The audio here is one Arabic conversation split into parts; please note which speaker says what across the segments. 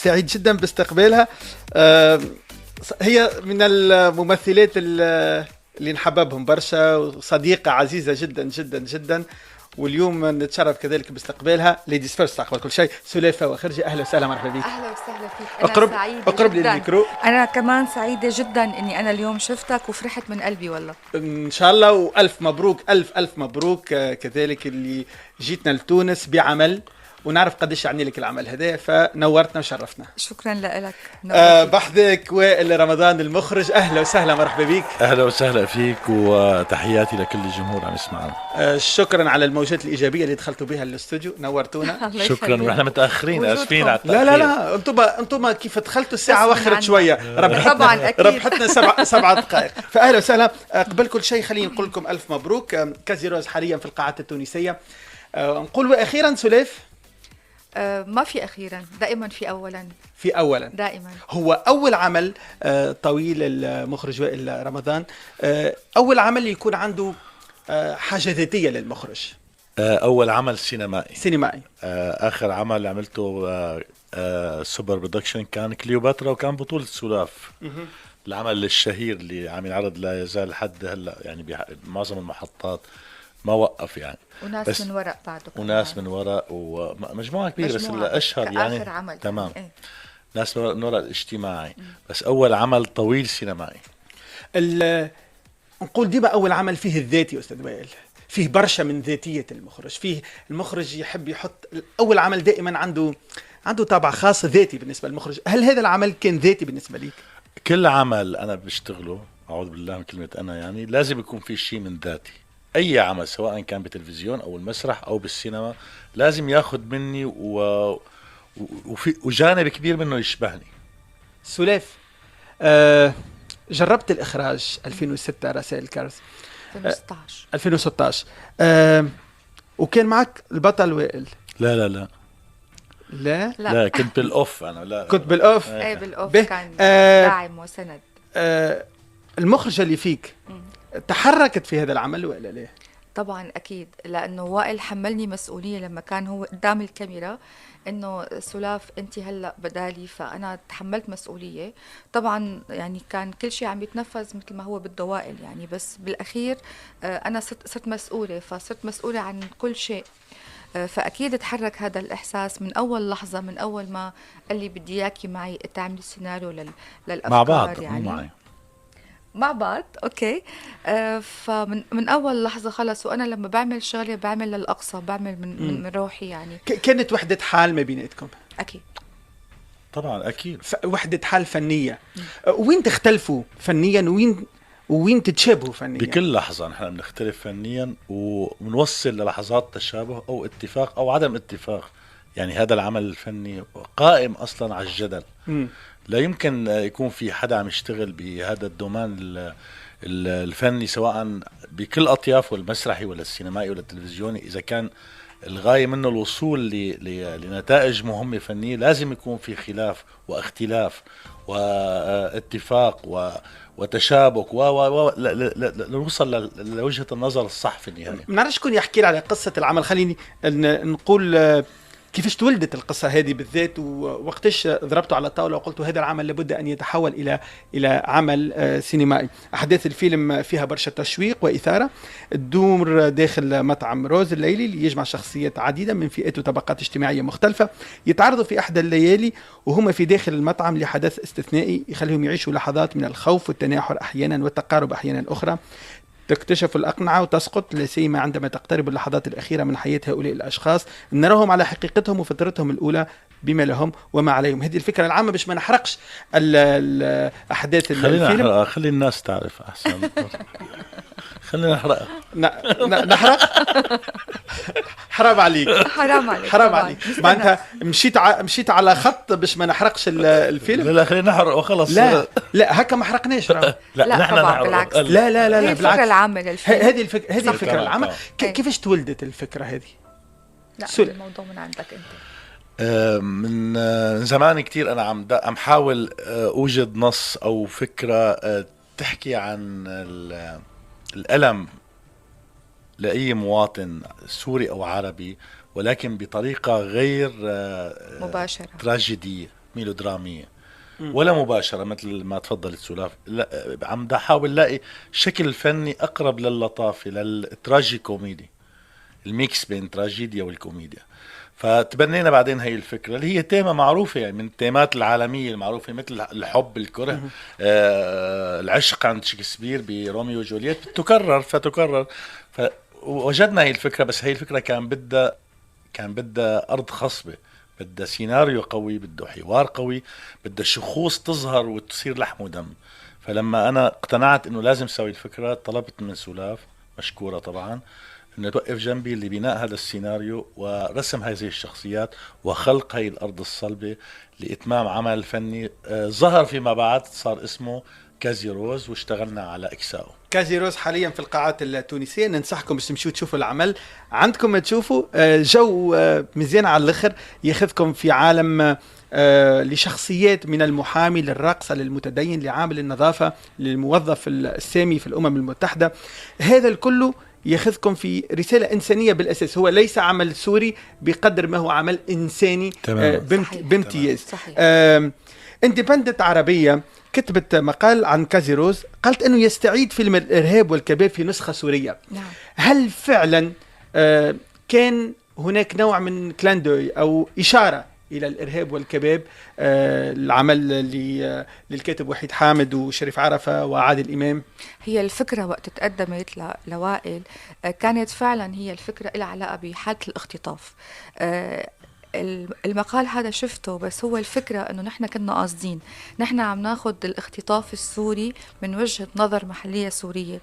Speaker 1: سعيد جدا باستقبالها. هي من الممثلات اللي نحببهم برشا، وصديقة عزيزة جدا جدا جدا، واليوم نتشرف كذلك باستقبالها. ليديز فيرست قبل كل شيء، سلافة وخرجي، اهلا وسهلا، مرحبا بك.
Speaker 2: اهلا وسهلا فيك. انا سعيده
Speaker 1: اقرب لي الميكرو.
Speaker 2: انا كمان سعيده جدا اني انا اليوم شفتك وفرحت من قلبي والله.
Speaker 1: ان شاء الله، والف مبروك، الف مبروك كذلك اللي جيتنا لتونس بعمل، ونعرف قديش يعني لك العمل هذا، فنورتنا وشرفتنا.
Speaker 2: شكرا لك.
Speaker 1: بحذك وائل رمضان المخرج، اهلا وسهلا، مرحبا بك.
Speaker 3: اهلا وسهلا فيك، وتحياتي لكل الجمهور عم يسمعنا.
Speaker 1: شكرا على الموجات الايجابيه اللي دخلتوا بها الاستوديو، نورتونا.
Speaker 3: شكرا، ونحن متاخرين، اسفين على التاخير.
Speaker 1: لا انتم كيف دخلتوا الساعه وخرت شويه،
Speaker 2: طبعا اكيد
Speaker 1: ربحتنا سبع دقائق، فاهلا وسهلا. قبل كل شيء خلينا نقول لكم الف مبروك. كازيروز حاليا في القاعات التونسيه. نقول اخيرا سلاف.
Speaker 2: ما في أخيرا، دائما في أولا دائما.
Speaker 1: هو أول عمل طويل المخرج وائل رمضان، أول عمل يكون عنده حاجة ذاتية للمخرج.
Speaker 3: أول عمل سينمائي. آخر عمل عملته سوبر برودكشن كان كليوباترا، وكان بطولة سلاف. العمل الشهير اللي عم ينعرض لا يزال لحد هلا، يعني معظم المحطات ما وقف يعني.
Speaker 2: وناس من وراء بعده،
Speaker 3: وناس من وراء، ومجموعة كبيرة، بس الأشهر يعني
Speaker 2: آخر عمل
Speaker 3: تمام.
Speaker 2: يعني.
Speaker 3: ناس من وراء الاجتماعي. بس أول عمل طويل سينمائي.
Speaker 1: نقول ديما أول عمل فيه الذاتي أستاذ وائل، فيه برشا من ذاتية المخرج، فيه المخرج يحب يحط أول عمل دائما عنده طابع خاص ذاتي بالنسبة للمخرج. هل هذا العمل كان ذاتي بالنسبة ليك؟
Speaker 3: كل عمل أنا بشتغله، أعوذ بالله من كلمة أنا، يعني لازم يكون في شيء من ذاتي. أي عمل سواء كان بالتلفزيون أو المسرح أو بالسينما لازم ياخد مني وجانب كبير منه يشبهني.
Speaker 1: سلاف، جربت الإخراج 2006 رسائل كارث، 2016 وكان معك البطل وائل.
Speaker 3: لا كنت بالأوف. أنا لا
Speaker 1: كنت بالأوف.
Speaker 2: أي بالأوف كان داعم وسند.
Speaker 1: المخرجة اللي فيك تحركت في هذا العمل ولا لا؟
Speaker 2: طبعا أكيد، لأنه وائل حملني مسؤولية لما كان هو قدام الكاميرا، إنه سلاف أنت هلأ بدالي، فأنا تحملت مسؤولية. طبعا يعني كان كل شيء عم يتنفذ مثل ما هو بده وائل يعني، بس بالأخير أنا صرت مسؤولة، فصرت مسؤولة عن كل شيء. فأكيد تحرك هذا الإحساس من أول لحظة، من أول ما قال لي بدي إياكي معي تعملي السيناريو للأفكار
Speaker 3: مع بعض
Speaker 2: يعني.
Speaker 3: معي
Speaker 2: مع بعض اوكي. فمن اول لحظه خلص، وانا لما بعمل شغله بعمل للاقصى، بعمل من روحي يعني.
Speaker 1: كانت وحده حال ما بيناتكم؟
Speaker 2: اكيد
Speaker 3: طبعا اكيد.
Speaker 1: وحده حال فنيه. وين تختلفوا فنيا، وين تتشابهوا فنيا؟
Speaker 3: بكل لحظه نحن بنختلف فنيا، وبنوصل للحظات تشابه او اتفاق او عدم اتفاق. يعني هذا العمل الفني قائم اصلا على الجدل. لا يمكن يكون في حدا عم يشتغل بهذا الدومان الفني، سواء بكل أطيافه، المسرحي ولا السينمائي ولا التلفزيوني، إذا كان الغاية منه الوصول لنتائج مهمة فنية، لازم يكون في خلاف واختلاف واتفاق وتشابك لنوصل لوجهة النظر الصح في النهاية.
Speaker 1: ما نعرفش شكون يحكي لي على قصة العمل. خليني نقول كيفاش تولدت القصة هذه بالذات، ووقتاش ضربتوا على الطاولة وقلتوا هذا العمل لابد أن يتحول إلى عمل سينمائي. أحداث الفيلم فيها برشا تشويق وإثارة، تدور داخل مطعم روز الليلي اللي يجمع شخصيات عديدة من فئات وطبقات اجتماعية مختلفة، يتعرضوا في إحدى الليالي وهم في داخل المطعم لحدث استثنائي يخليهم يعيشوا لحظات من الخوف والتناحر أحيانا والتقارب أحيانا أخرى. تكتشف الأقنعة وتسقط، لا سيما عندما تقترب اللحظات الأخيرة من حياة هؤلاء الأشخاص، نراهم على حقيقتهم وفطرتهم الأولى بما لهم وما عليهم. هذه الفكرة العامة باش ما نحرقش أحداث الفيلم.
Speaker 3: خلي الناس تعرف أحسن. خلينا نحرق.
Speaker 1: نحرق. حرام عليك. معناتها مشيت على خط باش ما نحرقش الفيلم.
Speaker 3: لا خلينا نحرق وخلص.
Speaker 1: لا هكا ما حرقناش.
Speaker 2: لا نحن
Speaker 1: بالعكس. لا بالعكس.
Speaker 2: الفكرة العامة للفيلم.
Speaker 1: هذه الفكرة العامة. كيفاش تولدت الفكرة هذه؟
Speaker 2: لا الموضوع من عندك انت.
Speaker 3: من زمان كتير أنا عم حاول أوجد نص أو فكرة تحكي عن الألم لأي مواطن سوري أو عربي، ولكن بطريقة غير
Speaker 2: مباشرة،
Speaker 3: تراجيدية، ميلودرامية ولا مباشرة مثل ما تفضلت سلاف. لا، عم دا حاول لاقي شكل فني أقرب للطافة، للتراجي كوميدي، الميكس بين تراجيديا والكوميديا. فتبنينا بعدين هي الفكرة اللي هي تيمة معروفة، يعني من التيمات العالمية المعروفة، مثل الحب، الكره، العشق عند شكسبير بروميو وجولييت، فتكرر. فوجدنا هي الفكرة، بس هي الفكرة كان بدها أرض خصبة، بدها سيناريو قوي، بدها حوار قوي، بدها شخوص تظهر وتصير لحم ودم. فلما أنا اقتنعت إنه لازم سوي الفكرة، طلبت من سلاف، مشكورة طبعا، انه توقف جنبي لبناء هذا السيناريو ورسم هذه الشخصيات وخلق هذه الارض الصلبة لاتمام عمل فني ظهر فيما بعد، صار اسمه كازيروز، واشتغلنا على اكساؤه.
Speaker 1: كازيروز حاليا في القاعات التونسيه، ننصحكم باش تمشوا تشوفوا العمل عندكم، تشوفوا جو مزيان على الاخر، ياخذكم في عالم لشخصيات، من المحامي للراقصه للمتدين لعامل النظافه للموظف السامي في الامم المتحده. هذا الكل ياخذكم في رسالة إنسانية بالأساس، هو ليس عمل سوري بقدر ما هو عمل إنساني بامتياز. اندبندنت عربية كتبت مقال عن كازيروز، قالت أنه يستعيد فيلم الإرهاب والكباب في نسخة سورية.
Speaker 2: نعم.
Speaker 1: هل فعلا كان هناك نوع من كلاندوي أو إشارة إلى الإرهاب والكباب، العمل للكاتب وحيد حامد وشريف عرفة وعادل إمام؟
Speaker 2: هي الفكرة وقت تقدمت لوائل كانت فعلا هي الفكرة لها علاقة بحالة الاختطاف. المقال هذا شفته، بس هو الفكرة انه نحن كنا قاصدين، نحن عم ناخد الاختطاف السوري من وجهة نظر محلية سورية.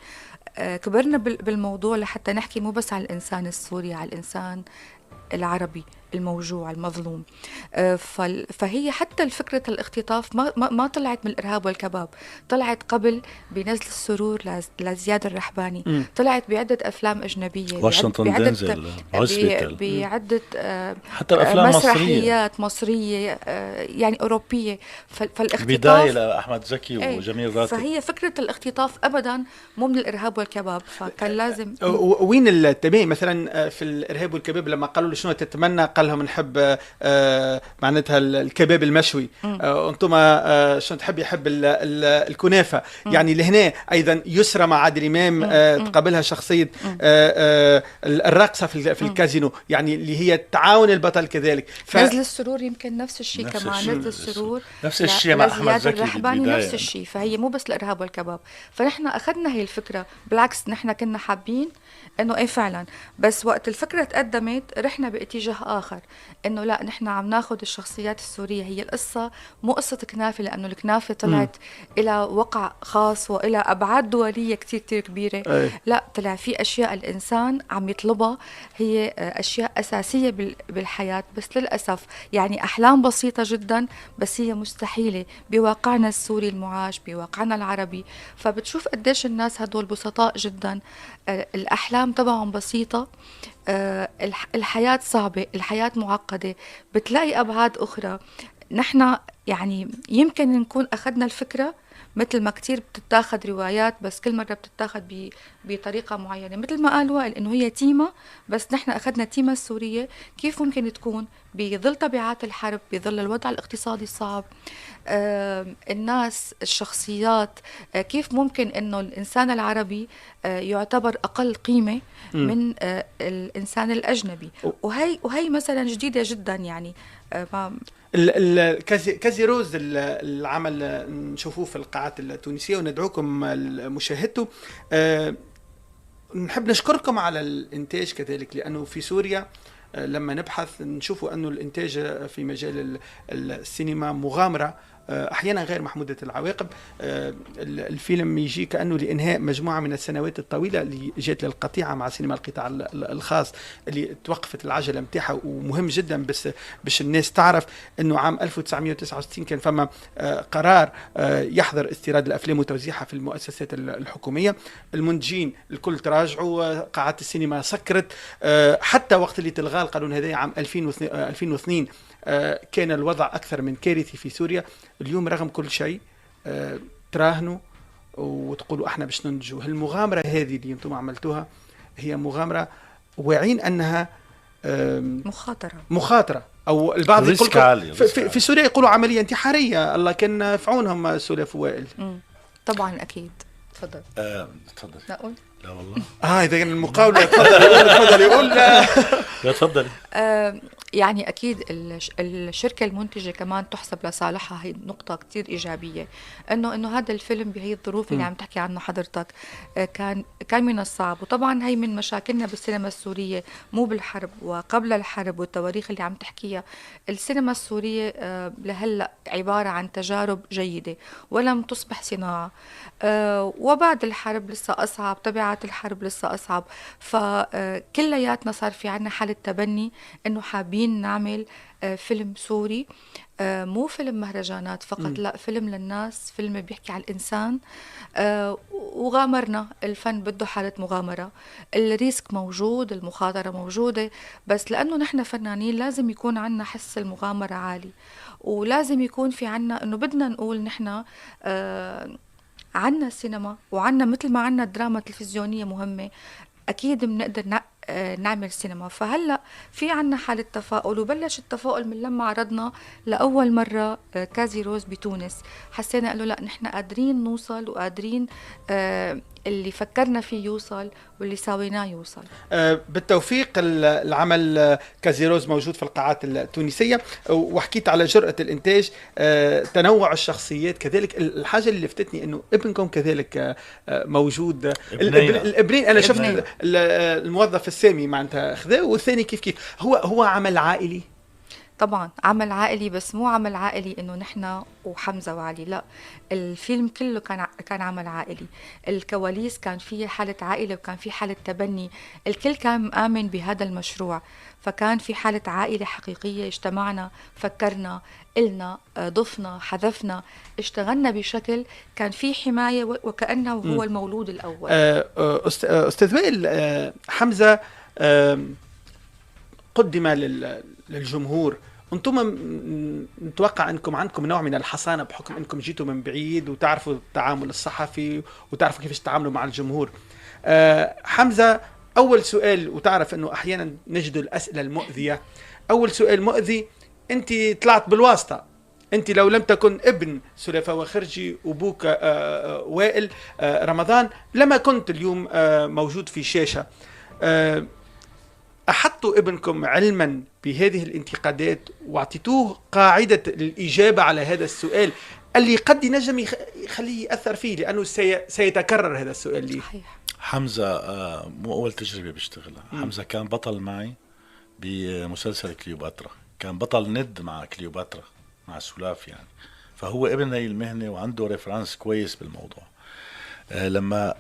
Speaker 2: كبرنا بالموضوع لحتى نحكي مو بس على الإنسان السوري، على الإنسان العربي الموجوع المظلوم. فهي حتى الفكرة الاختطاف ما طلعت من الإرهاب والكباب، طلعت قبل بنزل السرور لزياد الرحباني، طلعت بعدة أفلام أجنبية،
Speaker 3: واشنطن دينزل،
Speaker 2: بعدة
Speaker 3: حتى الأفلام
Speaker 2: مسرحيات مصرية يعني أوروبية. فالاختطاف
Speaker 3: بداية لأحمد زكي وجميل راتب.
Speaker 2: فهي فكرة الاختطاف أبدا مو من الإرهاب والكباب، فكان لازم.
Speaker 1: وين التباين مثلا في الإرهاب والكباب لما قالوا له شنو تتمنى، قال لهم نحب معناتها الكباب المشوي، انتم شنو تحب؟ يحب الكنافه. يعني لهنا ايضا يسرى مع عادل امام تقابلها شخصيه الراقصه في الكازينو، يعني اللي هي تعاون البطل كذلك.
Speaker 2: نزل السرور يمكن نفس الشيء كمان، نزل السرور
Speaker 3: نفس الشيء مع احمد زكي
Speaker 2: الرحباني، نفس الشيء. فهي مو بس الارهاب والكباب، فنحن اخذنا هي الفكره، بالعكس نحن كنا حابين انه ايه فعلا، بس وقت الفكره تقدمت رحنا باتجاه اخر، انه لا نحن عم ناخذ الشخصيات السوريه. هي القصه مو قصه كنافه، لانه الكنافه طلعت الى وقع خاص والى ابعاد دوليه كتير كتير كبيره. لا، طلع في اشياء الانسان عم يطلبها، هي اشياء اساسيه بالحياه، بس للاسف يعني احلام بسيطه جدا، بس هي مستحيله بواقعنا السوري المعاش، بواقعنا العربي. فبتشوف قديش الناس هدول بسطاء جدا، الأحلام تبعهم بسيطة، الحياة صعبة، الحياة معقدة، بتلاقي أبعاد أخرى. نحن يعني يمكن نكون أخذنا الفكرة مثل ما كتير بتتاخد روايات، بس كل مرة بتتاخد بطريقة معينة، مثل ما قال وائل إنه هي تيمة، بس نحن أخذنا تيمة السورية كيف ممكن تكون بظل طبيعات الحرب، بظل الوضع الاقتصادي الصعب، الناس، الشخصيات، كيف ممكن إنه الإنسان العربي يعتبر أقل قيمة من الإنسان الأجنبي. وهي مثلا جديدة جدا يعني.
Speaker 1: كازيروز العمل نشوفوه في القاعات التونسية وندعوكم مشاهدته. نحب نشكركم على الإنتاج كذلك، لأنه في سوريا لما نبحث نشوفوا أنه الإنتاج في مجال السينما مغامرة أحيانا غير محمودة العواقب. الفيلم يجي كأنه لإنهاء مجموعة من السنوات الطويلة اللي جات للقطيعة مع سينما القطاع الخاص اللي توقفت العجلة متاعها. ومهم جدا بس باش الناس تعرف أنه عام 1969 كان فما قرار يحظر استيراد الأفلام وتوزيعها في المؤسسات الحكومية. المنتجين الكل تراجعوا، قاعات السينما سكرت، حتى وقت اللي تلغى القانون هذا عام 2002 كان الوضع أكثر من كارثي في سوريا. اليوم رغم كل شيء تراهنوا وتقولوا احنا باش ننجو. المغامرة هذه اللي انتم عملتوها هي مغامرة واعين أنها مخاطرة، أو البعض يقول
Speaker 3: ريسك عالي.
Speaker 1: في سوريا يقولوا عملية انتحارية، الله كان في عونهم سلاف وائل.
Speaker 2: طبعا أكيد. تفضل.
Speaker 3: تفضل.
Speaker 2: نقول
Speaker 3: لا والله.
Speaker 1: إذا كان المقاولة تفضل يقول.
Speaker 3: لا تفضلي.
Speaker 2: يعني أكيد الشركة المنتجة كمان تحسب لصالحها، هي نقطة كتير إيجابية، إنه هذا الفيلم بهي الظروف اللي عم تحكي عنها حضرتك كان من الصعب. وطبعا هي من مشاكلنا بالسينما السورية، مو بالحرب وقبل الحرب والتواريخ اللي عم تحكيها. السينما السورية لهلأ عبارة عن تجارب جيدة ولم تصبح صناعة، وبعد الحرب لسه أصعب، تبعات الحرب لسه أصعب. فكلياتنا صار في عنا حالة تبني إنه حابين نعمل فيلم سوري، مو فيلم مهرجانات فقط، لا، فيلم للناس، فيلم بيحكي عن الإنسان. وغامرنا، الفن بده حالة مغامرة، الريسك موجود، المخاطرة موجودة، بس لأنه نحن فنانين لازم يكون عنا حس المغامرة عالي، ولازم يكون في عنا إنه بدنا نقول نحن عنا السينما، وعنا مثل ما عنا الدراما التلفزيونية مهمة، أكيد بنقدر نعمل سينما. فهلأ في عنا حالة تفاؤل، وبلش التفاؤل من لما عرضنا لأول مرة كازي روز بتونس. حسينا قالوا لا، نحن قادرين نوصل، وقادرين اللي فكرنا فيه يوصل، واللي ساويناه يوصل.
Speaker 1: بالتوفيق. العمل كازي روز موجود في القاعات التونسية، وحكيت على جرأة الإنتاج، تنوع الشخصيات كذلك. الحاجة اللي لفتتني إنه ابنكم كذلك موجود، الابنين. أنا شفت الموظف السامي معناتها خذاه، والثاني كيف هو عمل عائلي.
Speaker 2: طبعا عمل عائلي، بس مو عمل عائلي انه نحن وحمزة وعلي، لا، الفيلم كله كان عمل عائلي. الكواليس كان فيه حالة عائلة، وكان فيه حالة تبني، الكل كان مآمن بهذا المشروع، فكان في حالة عائلة حقيقية. اجتمعنا، فكرنا، قلنا، ضفنا، حذفنا، اشتغلنا بشكل كان فيه حماية، وكأنه هو المولود الأول.
Speaker 1: أستاذ وائل، حمزة قدم للجمهور. أنتم نتوقع أنكم عندكم نوع من الحصانة بحكم أنكم جيتوا من بعيد، وتعرفوا التعامل الصحفي، وتعرفوا كيف تتعاملوا مع الجمهور. حمزة، أول سؤال، وتعرف أنه أحيانا نجد الأسئلة المؤذية. أول سؤال مؤذي، أنت طلعت بالواسطة. أنت لو لم تكن ابن سلافة وخرجي وبوك وائل رمضان، لما كنت اليوم موجود في شاشة. أحطوا ابنكم علما بهذه الانتقادات، واعطيتوه قاعدة الإجابة على هذا السؤال اللي قد ينجم يخليه يأثر فيه، لأنه سيتكرر هذا السؤال لي.
Speaker 3: حمزة مو أول تجربة بيشتغلها. حمزة كان بطل معي بمسلسل كليوباترا، كان بطل ند مع كليوباترا مع سلاف يعني، فهو ابن هاي المهنة وعنده ريفرانس كويس بالموضوع. لما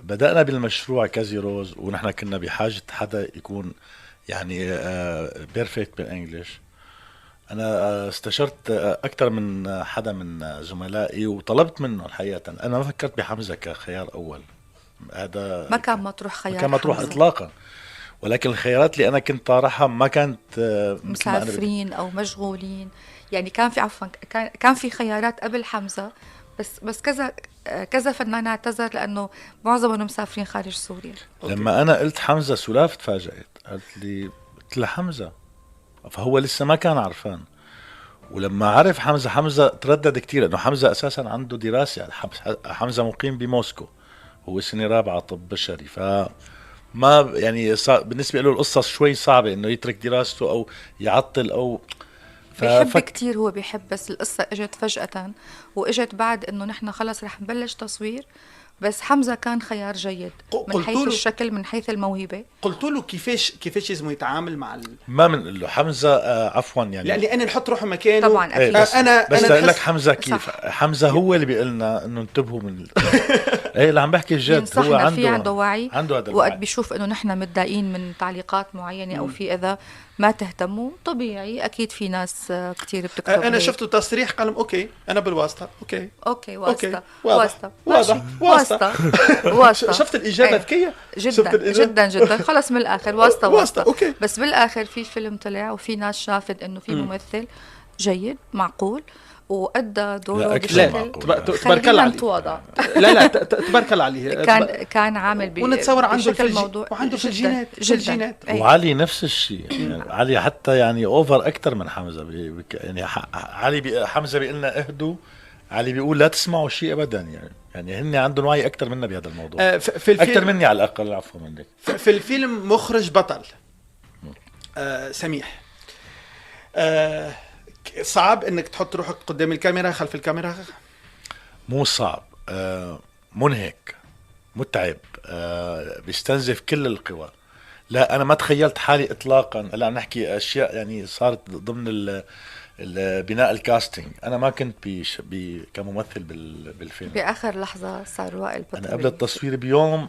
Speaker 3: بدأنا بالمشروع كازي روز، ونحن كنا بحاجة حدا يكون يعني بيرفكت بالانجليش. أنا استشرت أكثر من حدا من زملائي، وطلبت منه الحقيقة. أنا ما فكرت بحمزة كخيار أول، هذا
Speaker 2: ما كان مطروح خيار،
Speaker 3: ما كان مطروح إطلاقا. ولكن الخيارات اللي أنا كنت طارحها ما كانت
Speaker 2: مسافرين أو مشغولين. يعني كان في كان في خيارات قبل حمزة، بس كذا فنان اعتذر لأنه معظمهم مسافرين خارج سوريا.
Speaker 3: لما أنا قلت حمزة، سلاف تفاجأت، قلت لي حمزة، فهو لسه ما كان عرفان. ولما عرف حمزة تردد كتير، لأنه حمزة أساسا عنده دراسة يعني. حمزة مقيم بموسكو، هو سنة رابعة طب بشري، فما يعني بالنسبة له القصة شوي صعبة إنه يترك دراسته أو يعطل أو
Speaker 2: بيحب كتير، هو بيحب، بس القصة اجت فجأة، واجت بعد انه نحن خلص رح نبلش تصوير. بس حمزة كان خيار جيد من حيث الشكل، من حيث الموهبة.
Speaker 1: قلت له كيفاش لازم يتعامل مع
Speaker 3: ما من له حمزة عفوا يعني،
Speaker 1: لأن نحط روحه مكانه
Speaker 2: طبعا أكيد.
Speaker 3: بس أقول لك حمزة كيف صح. حمزة هو اللي بيقلنا انه انتبهوا من ايه اللي عم بحكي الجد، هو
Speaker 2: عنده وعي،
Speaker 3: عنده
Speaker 2: وقت بيشوف انه نحن متضايقين من تعليقات معينة او في اذا ما تهتموا، طبيعي اكيد في ناس كتير بتكتب.
Speaker 1: انا شفته تصريح قال اوكي انا بالواسطة، اوكي
Speaker 2: واسطة
Speaker 1: واسطة. شفت الإجابة ذكية
Speaker 2: جدا خلص من الآخر واسطة.
Speaker 1: أوكي.
Speaker 2: بس بالآخر في فيلم طلع، وفي ناس شافت إنه في ممثل جيد معقول، وأدى دوره
Speaker 3: لا أكثر
Speaker 2: بشكل
Speaker 3: معقول.
Speaker 1: تبارك الله عليه.
Speaker 2: نتواضع.
Speaker 1: لا تبارك الله عليه.
Speaker 2: كان عامل
Speaker 1: ونتصور عنده
Speaker 2: بشكل
Speaker 1: في
Speaker 2: الموضوع
Speaker 1: وعنده في
Speaker 2: جداً-
Speaker 1: الجينات
Speaker 2: جداً. أي.
Speaker 3: وعلي نفس الشيء يعني علي حتى يعني اوفر اكثر من حمزه يعني حمزه بيقول لنا اهدوا، علي بيقول لا تسمعوا شيء ابدا يعني هن عندهم وعي اكثر منا بهذا الموضوع.
Speaker 1: في
Speaker 3: اكثر
Speaker 1: الفيلم
Speaker 3: مني على الاقل، عفوا منك.
Speaker 1: في الفيلم مخرج بطل سميح. صعب انك تحط روحك قدام الكاميرا خلف الكاميرا؟
Speaker 3: مو صعب، منهك، متعب، بيستنزف كل القوى. لا انا ما تخيلت حالي اطلاقا. هلا عم نحكي اشياء يعني صارت ضمن بناء الكاستنج. انا ما كنت كممثل بالفيلم.
Speaker 2: بآخر لحظة صار وائل بطل.
Speaker 3: انا قبل التصوير بيوم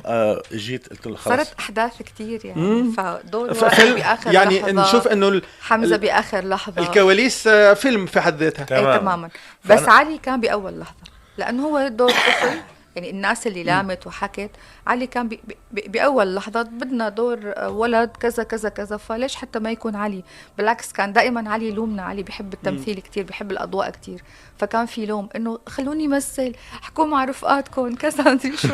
Speaker 3: جيت قلت له خلص.
Speaker 2: صارت أحداث كتير يعني. فدور وائل بآخر
Speaker 1: يعني
Speaker 2: لحظة،
Speaker 1: نشوف انه
Speaker 2: حمزة بآخر لحظة،
Speaker 1: الكواليس فيلم في حد ذاتها.
Speaker 2: أي تماما. بس علي كان بأول لحظة، لأنه هو دور طفل. يعني الناس اللي لامت وحكت، علي كان بأول لحظة بدنا دور ولد كذا كذا كذا، فليش حتى ما يكون علي؟ بالعكس كان دائما علي يلومنا. علي بيحب التمثيل كتير، بيحب الأضواء كتير، فكان في لوم إنه خلوني مثل، حكوا مع رفقاتكم كذا مدري شو.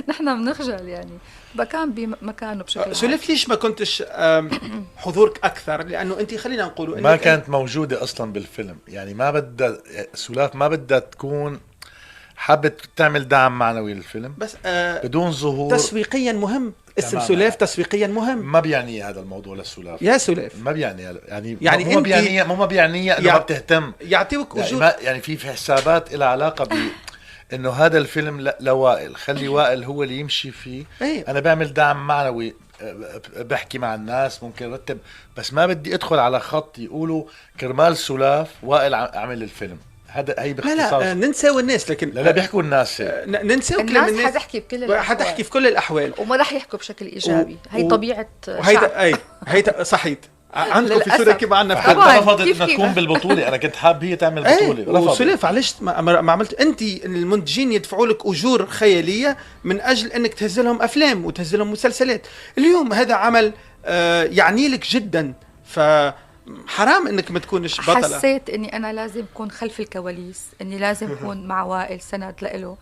Speaker 2: نحن بنخجل يعني. فكان بمكانه بشكل
Speaker 1: سولف ليش ما كنتش حضورك أكثر؟ لأنه أنت خلينا نقول
Speaker 3: ما كانت موجودة أصلا بالفيلم. يعني ما بدها سولاف، ما بدها تكون حابة تعمل دعم معنوي للفيلم،
Speaker 1: بس
Speaker 3: بدون ظهور.
Speaker 1: تسويقيا مهم، اسم
Speaker 3: تماماً.
Speaker 1: سولاف تسويقيا مهم.
Speaker 3: ما بيعني هذا الموضوع للسولاف
Speaker 1: يا سولاف
Speaker 3: ما بيعني
Speaker 1: يعني
Speaker 3: مو بيعني مو ما بيعني انه ما بتهتم.
Speaker 1: يعطيوك
Speaker 3: يعني,
Speaker 1: وجود
Speaker 3: يعني في حسابات لها علاقة انه هذا الفيلم لوائل، خلي وائل هو اللي يمشي فيه.
Speaker 1: أيه.
Speaker 3: انا بعمل دعم معنوي، بحكي مع الناس، ممكن رتب، بس ما بدي ادخل على خط يقولوا كرمال سولاف وائل عمل الفيلم. هي باختصار.
Speaker 1: لا ننسى الناس، لكن
Speaker 3: لا بيحكوا الناس
Speaker 1: ننسى كلام
Speaker 2: الناس. حتحكي بكل الأحوال،
Speaker 1: حتحكي في كل الأحوال،
Speaker 2: وما راح يحكوا بشكل إيجابي. هي طبيعة
Speaker 1: وهي
Speaker 2: شعب.
Speaker 1: صحيت. عندكم في
Speaker 2: للأسف.
Speaker 1: سوريا كيف عنا في
Speaker 2: طبعاً.
Speaker 3: رفضت
Speaker 2: كيف
Speaker 3: انها تكون بالبطولة. انا كنت حاب هي تعمل بطولة، رفضت.
Speaker 1: وسولف علاش ما عملت انت؟ المنتجين يدفعوا لك اجور خياليه من اجل انك تهزلهم افلام وتهزلهم مسلسلات. اليوم هذا عمل يعني لك جدا، فحرام انك ما تكونش بطله.
Speaker 2: حسيت اني انا لازم اكون خلف الكواليس، اني لازم اكون مع وائل سند له.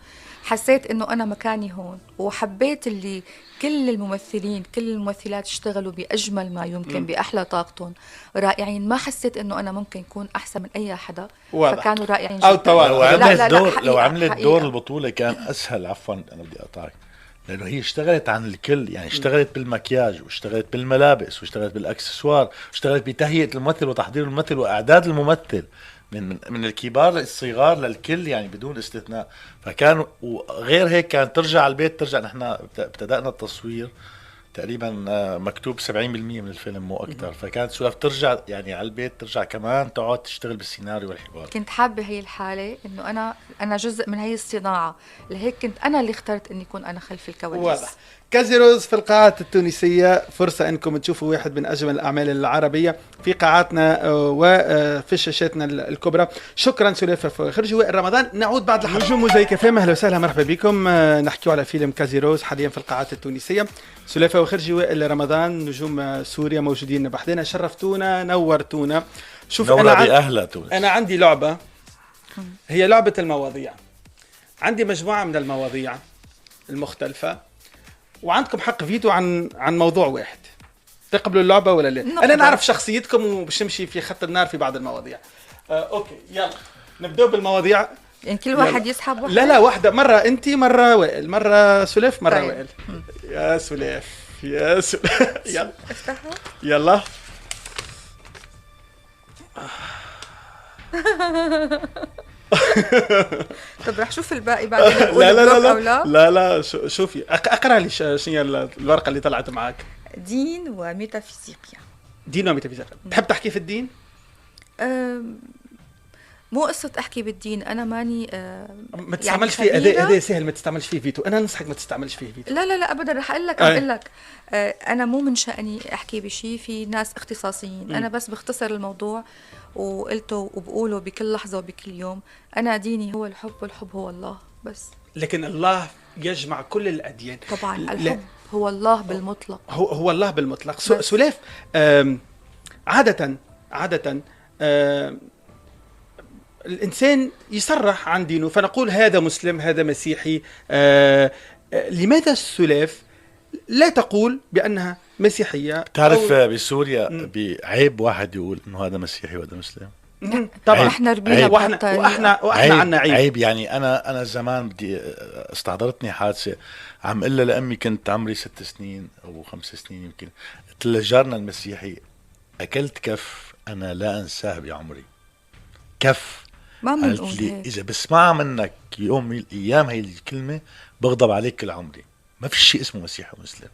Speaker 2: حسيت انه انا مكاني هون، وحبيت اللي كل الممثلين كل الممثلات اشتغلوا باجمل ما يمكن، باحلى طاقتهم، رائعين. ما حسيت انه انا ممكن اكون احسن من اي حدا.
Speaker 1: واضح.
Speaker 2: فكانوا رائعين
Speaker 1: أو
Speaker 2: جدا.
Speaker 1: طوال.
Speaker 3: لو عملت
Speaker 2: حقيقة.
Speaker 3: دور البطولة كان اسهل. عفوا انا بدي اقطعك، لانه هي اشتغلت عن الكل. يعني اشتغلت بالمكياج، واشتغلت بالملابس، واشتغلت بالاكسسوار، واشتغلت بتهيئة الممثل وتحضير الممثل واعداد الممثل، من الكبار للصغار للكل، يعني بدون استثناء. فكانوا وغير هيك كانت ترجع على البيت. ترجع، نحن ابتدأنا التصوير تقريبا مكتوب 70% من الفيلم مو اكثر. فكانت سوالف ترجع يعني على البيت، ترجع كمان تقعد تشتغل بالسيناريو والحوار.
Speaker 2: كنت حابة هي الحالة، انه انا جزء من هي الصناعة، لهيك كنت انا اللي اخترت اني اكون انا خلف الكواليس.
Speaker 1: واضح. كازيروز في القاعات التونسية، فرصة انكم تشوفوا واحد من اجمل الاعمال العربية في قاعاتنا وفي شاشاتنا الكبرى. شكرا سلافة خرجي. وائل رمضان، نعود بعد لحظة. نجوم موزايك فام، اهلا وسهلا، مرحبا بكم. نحكي على فيلم كازيروز حاليا في القاعات التونسية. سلافة وخرجي، وائل رمضان، نجوم سوريا موجودين بحدنا، شرفتونا، نورتونا. شوف انا عندي لعبة، هي لعبة المواضيع. عندي مجموعة من المواضيع المختلفة، وعندكم حق فيتو عن موضوع واحد. تقبلوا اللعبة ولا لا؟ انا نعرف شخصيتكم وباش نمشي في خط النار في بعض المواضيع. اوكي يلا نبدأ بالمواضيع.
Speaker 2: يعني كل واحد يسحب واحدة؟
Speaker 1: لا واحدة، مرة انت، مرة وائل، مرة سلاف، مرة
Speaker 2: طيب.
Speaker 1: وائل. يا سلاف يا سلاف. يلا
Speaker 2: افتحها.
Speaker 1: يلا.
Speaker 2: طب رح شوف الباقي بعد.
Speaker 1: لا شوفي اقرا لي شنو هي الورقه اللي طلعت معك.
Speaker 2: دين وميتافيزيقيا.
Speaker 1: دين وميتافيزيقيا. تحب تحكي في الدين؟
Speaker 2: مو قصة أحكي بالدين، أنا ماني
Speaker 1: ما تستعملش فيه أداة سهل، ما تستعملش فيه فيتو. أنا ننصحك ما تستعملش فيه فيتو.
Speaker 2: لا أبدا، رح أقول لك أنا مو من شأني أحكي بشيء، في ناس اختصاصيين. أنا بس بختصر الموضوع وقلته وبقوله بكل لحظة وبكل يوم. أنا ديني هو الحب، والحب هو الله بس.
Speaker 1: لكن الله يجمع كل الأديان.
Speaker 2: طبعا الحب هو الله بالمطلق.
Speaker 1: هو الله بالمطلق. سلاف عادة الإنسان يصرح عن دينه، فنقول هذا مسلم، هذا مسيحي. لماذا السلاف لا تقول بأنها مسيحية؟
Speaker 3: تعرف بسوريا بعيب واحد يقول إنه هذا مسيحي وهذا مسلم.
Speaker 1: طبعا
Speaker 2: احنا ربينا
Speaker 1: واحنا عنا
Speaker 3: عيب. يعني انا زمان بدي استحضرتني حادثه، عم قلها لامي، كنت عمري 6 سنين او 5 سنين يمكن، قلت لها جارنا المسيحي اكلت كف انا لا انساه بعمري. كف
Speaker 2: ما
Speaker 3: قالت
Speaker 2: بنقول
Speaker 3: لي
Speaker 2: هيك.
Speaker 3: اذا بسمعها منك يوم من الايام هي الكلمه بغضب عليك كل عمري. ما في شيء اسمه مسيحي ومسلم،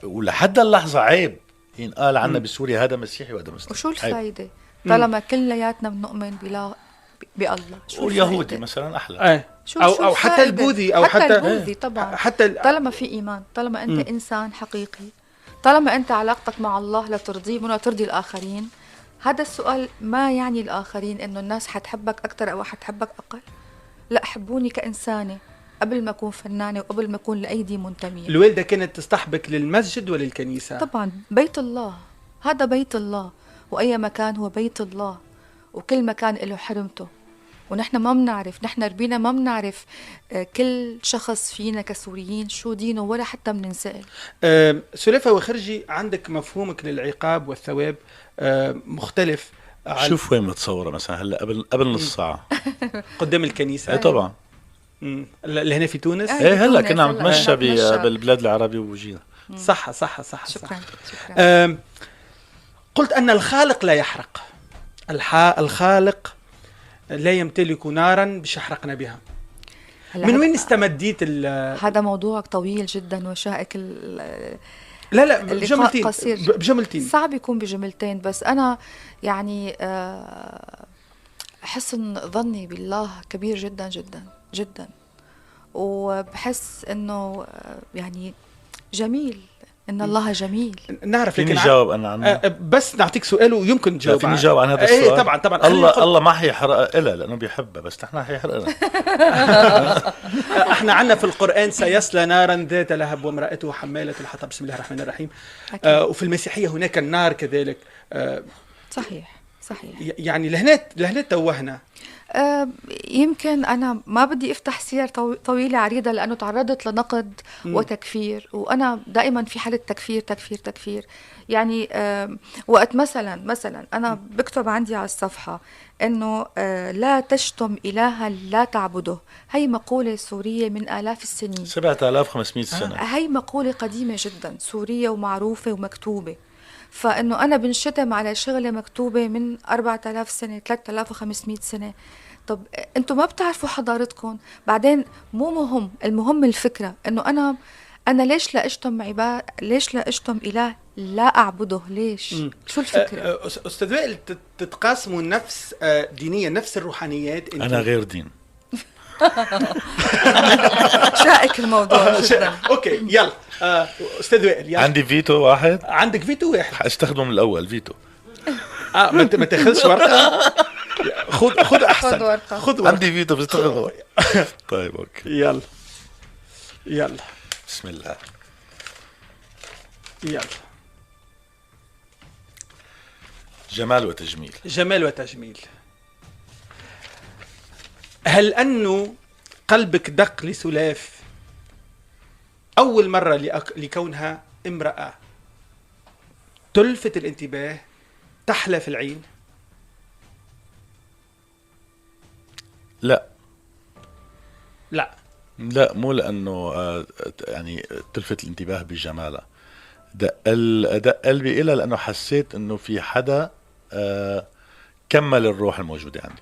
Speaker 3: ولحد اللحظه عيب ينقال عنا بسوريا هذا مسيحي وهذا مسلم.
Speaker 2: وشو
Speaker 3: عيب.
Speaker 2: الفايده طالما كلياتنا بنؤمن بالله؟ شو
Speaker 3: واليهودي
Speaker 2: الفايدة؟
Speaker 3: مثلا احلى.
Speaker 2: شو
Speaker 1: أو حتى
Speaker 2: الفائدة؟
Speaker 1: البوذي، أو
Speaker 2: حتى البوذي طبعا.
Speaker 1: حتى
Speaker 2: طالما في إيمان، طالما أنت إنسان حقيقي، طالما أنت علاقتك مع الله لترضيه ولا ترضي الآخرين. هذا السؤال ما يعني الآخرين إنه الناس حتحبك أكتر أو حتحبك أقل. لا، حبوني كإنسانة قبل ما أكون فنانة وقبل ما أكون لأيدي منتمية.
Speaker 1: الوالدة كانت تستحبك للمسجد وللكنيسة؟
Speaker 2: طبعا بيت الله، هذا بيت الله، وأي مكان هو بيت الله، وكل مكان له حرمته. ونحن ما بنعرف، نحن ربينا ما بنعرف كل شخص فينا كسوريين شو دينه ولا حتى بننسأل.
Speaker 1: سلافة وخرجي، عندك مفهومك للعقاب والثواب مختلف.
Speaker 3: شوف وين متصورة مثلا هلا قبل نص ساعة
Speaker 1: قدام الكنيسة.
Speaker 3: ايه طبعا.
Speaker 1: اللي هنا في تونس.
Speaker 3: ايه هلا
Speaker 2: تونس
Speaker 3: كنا عم
Speaker 2: هلأ
Speaker 3: نتمشى
Speaker 2: نتمشى.
Speaker 3: بالبلاد العربية وجينا.
Speaker 1: صح.
Speaker 2: شكرا. شكرا.
Speaker 1: قلت أن الخالق لا يحرق. الخالق لا يمتلك نارا باش يحرقنا بها. من وين استمديت
Speaker 2: هذا موضوع طويل جدا وشائك.
Speaker 1: لا بجملتين،
Speaker 2: قصير.
Speaker 1: بجملتين.
Speaker 2: صعب يكون بجملتين، بس أنا يعني حسن ظني بالله كبير جدا جدا جدا، وبحس إنه يعني جميل، إن الله جميل.
Speaker 1: نعرف،
Speaker 3: فيني
Speaker 1: لكن
Speaker 3: جاوب أنا عنه؟
Speaker 1: بس نعطيك سؤال ويمكن تجاوب.
Speaker 3: فيني جاوب عن هذا السؤال؟
Speaker 1: ايه طبعا.
Speaker 3: الله ما حيحرق إلا لأنه بيحبها، بس نحن حيحرقنا.
Speaker 1: احنا عنا في القرآن سيصلى نارا ذات لهب وامرأته حمالة الحطب. بسم الله الرحمن الرحيم. وفي المسيحية هناك النار كذلك.
Speaker 2: صحيح.
Speaker 1: يعني لهنات توهنا.
Speaker 2: يمكن أنا ما بدي أفتح سير طويلة عريضة، لأنه تعرضت لنقد وتكفير، وأنا دائما في حالة تكفير. يعني وقت مثلا أنا بكتب عندي على الصفحة إنه لا تشتم إلها لا تعبده. هي مقولة سورية من آلاف السنين،
Speaker 3: 7500 سنة.
Speaker 2: هي مقولة قديمة جدا سورية ومعروفة ومكتوبة. فإنه أنا بنشتم على شغلة مكتوبة من 4000 سنة 3500 سنة. طب أنتم ما بتعرفوا حضارتكم. بعدين مو مهم، المهم الفكرة إنه أنا ليش لا أشتم إله لا أعبده؟ ليش؟ شو الفكرة؟
Speaker 1: أستاذ وائل، تتقاسموا نفس دينية، نفس الروحانيات؟
Speaker 3: أنا غير دين.
Speaker 2: شائك الموضوع جدا.
Speaker 1: أوكي يلا. أستاذ وائل، يلا.
Speaker 3: عندي فيتو واحد.
Speaker 1: عندك فيتو واحد.
Speaker 3: حاستخدم الأول فيتو.
Speaker 1: ما تاخذش ورقة. خذ أحسن.
Speaker 2: خذ ورقة.
Speaker 3: عندي فيتو بستخدمه. طيب أوكي.
Speaker 1: يلا.
Speaker 3: بسم الله.
Speaker 1: يلا. جمال وتجميل. هل أنه قلبك دق لسلاف أول مرة لكونها امرأة تلفت الانتباه، تحلى في العين؟
Speaker 3: لا، مو لأنه يعني تلفت الانتباه بجمالها. دق قلبي إلها لأنه حسيت أنه في حدا كمل الروح الموجودة عندي.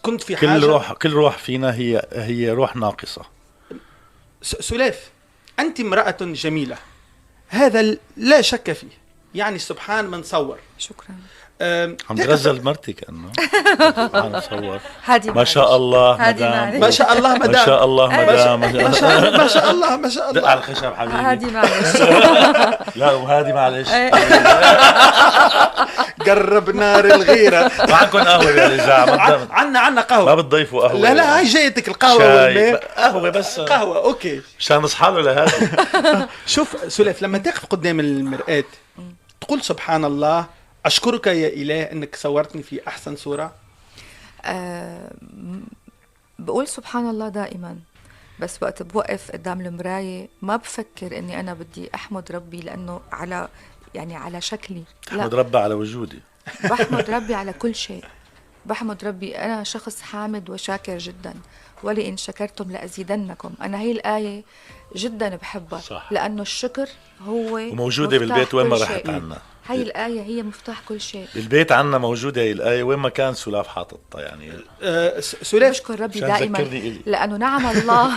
Speaker 1: كنت في حاجة.
Speaker 3: كل روح فينا هي روح ناقصة.
Speaker 1: سلاف، أنت امرأة جميلة، هذا لا شك فيه، يعني سبحان من صور.
Speaker 2: شكرا.
Speaker 3: عم تغزل مرتي كأنه عم صور. ما شاء الله مدام.
Speaker 1: ما شاء الله مدام.
Speaker 3: ما شاء الله مدام.
Speaker 1: ما شاء الله.
Speaker 3: دق على الخشب حبيبي.
Speaker 2: هادي معلش.
Speaker 3: لا وهادي معلش.
Speaker 1: قرب نار الغيرة.
Speaker 3: معكم قهوة بالإذاعة؟
Speaker 1: عنا قهوة.
Speaker 3: ما بتضيفوا قهوة؟
Speaker 1: لا هاي جايتك القهوة والماء.
Speaker 3: قهوة بس.
Speaker 1: قهوة أوكي.
Speaker 3: مشان نصحى له لهادي.
Speaker 1: شوف سلاف، لما تقف قدام المرآة تقول سبحان الله، أشكرك يا إله أنك صورتني في أحسن صورة.
Speaker 2: بقول سبحان الله دائما، بس وقت بوقف قدام المراية ما بفكر اني انا بدي احمد ربي لانه على يعني على شكلي،
Speaker 3: تحمد ربي على وجودي.
Speaker 2: بحمد ربي على كل شيء. بحمد ربي، أنا شخص حامد وشاكر جدا، ولئن شكرتم لأزيدنكم. أنا هي الآية جدا بحبها،
Speaker 3: صح.
Speaker 2: لأنه الشكر هو
Speaker 3: وموجودة
Speaker 2: مفتاح
Speaker 3: بالبيت وين ما
Speaker 2: كل
Speaker 3: رحت
Speaker 2: شيء.
Speaker 3: عنا.
Speaker 2: هي الآية هي مفتاح كل شيء.
Speaker 3: بالبيت عنا موجودة هي الآية وين ما كان سلاف حاططها يعني.
Speaker 1: سلاف،
Speaker 2: بشكر ربي
Speaker 3: عشان
Speaker 2: دائما
Speaker 3: تذكرني إلي.
Speaker 2: لأنه نعم الله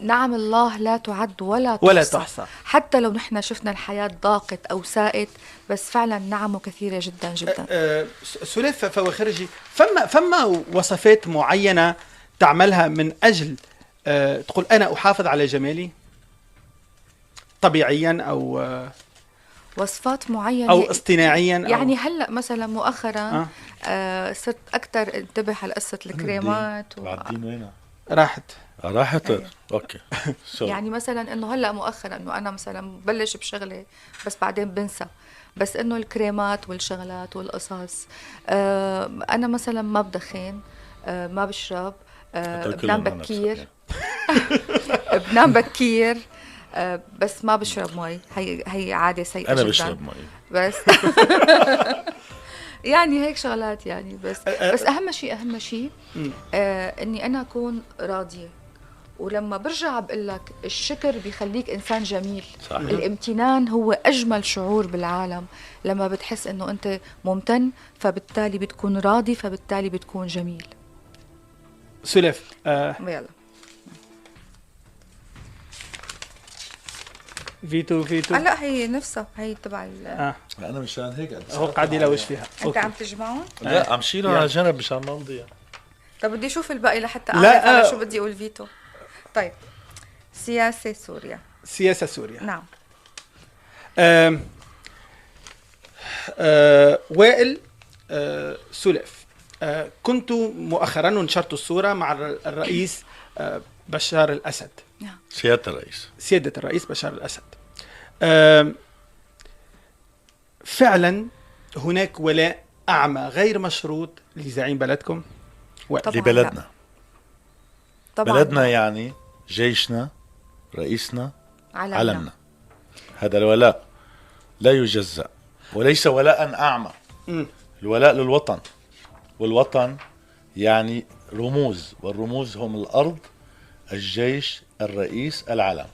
Speaker 2: نعم الله لا تعد ولا
Speaker 1: ولا
Speaker 2: تحصى.
Speaker 1: تحصى.
Speaker 2: حتى لو نحن شفنا الحياة ضاقت أو ساءت، بس فعلا نعمه كثيرة جدا جدا.
Speaker 1: سلاف فوخرجي، فما وصفات معينة تعملها من أجل تقول أنا أحافظ على جمالي طبيعيا أو
Speaker 2: وصفات معينة
Speaker 1: أو اصطناعيا أو
Speaker 2: يعني هلا مثلا مؤخرا صرت اكثر انتبه على قصه الكريمات
Speaker 3: بعدين وينها؟
Speaker 1: راحت
Speaker 3: راحت. اوكي.
Speaker 2: يعني مثلا انه هلا مؤخرا انه انا مثلا ببلش بشغله بس بعدين بنسى، بس انه الكريمات والشغلات والقصص. انا مثلا ما بدخن، ما بشرب، بنام بكير بنام بكير، بس ما بشرب مي. هي عاده سيئه
Speaker 3: انا
Speaker 2: جدا.
Speaker 3: بشرب مي
Speaker 2: بس يعني هيك شغلات يعني. بس اهم شيء اني انا اكون راضيه. ولما برجع بقول لك الشكر بيخليك انسان جميل.
Speaker 3: صحيح.
Speaker 2: الامتنان هو اجمل شعور بالعالم. لما بتحس انه انت ممتن فبالتالي بتكون راضي، فبالتالي بتكون جميل.
Speaker 1: سلاف
Speaker 2: يلا
Speaker 1: فيتو
Speaker 2: هلا هي نفسها هي تبع
Speaker 3: انا مشان هيك
Speaker 1: هو قاعد يلوش فيها.
Speaker 2: انت عم تجمعهم؟
Speaker 3: لا عم شيلهم على جنب مشان ما نضيع.
Speaker 2: طب بدي اشوف الباقي لحتى
Speaker 1: لا،
Speaker 2: اعرف على شو بدي اقول فيتو. طيب سياسة سوريا.
Speaker 1: سياسة سوريا.
Speaker 2: نعم.
Speaker 1: وائل سلاف، كنت مؤخرا ونشرت الصورة مع الرئيس بشار الأسد.
Speaker 2: نعم.
Speaker 1: سيادة الرئيس بشار الأسد. فعلا هناك ولاء أعمى غير مشروط لزعيم بلدكم
Speaker 3: لبلدنا.
Speaker 2: طبعا
Speaker 3: بلدنا يعني جيشنا، رئيسنا، علمنا. هذا الولاء لا يجزأ، وليس ولاء أعمى. الولاء للوطن، والوطن يعني رموز، والرموز هم الأرض، الجيش، الرئيس، العلم.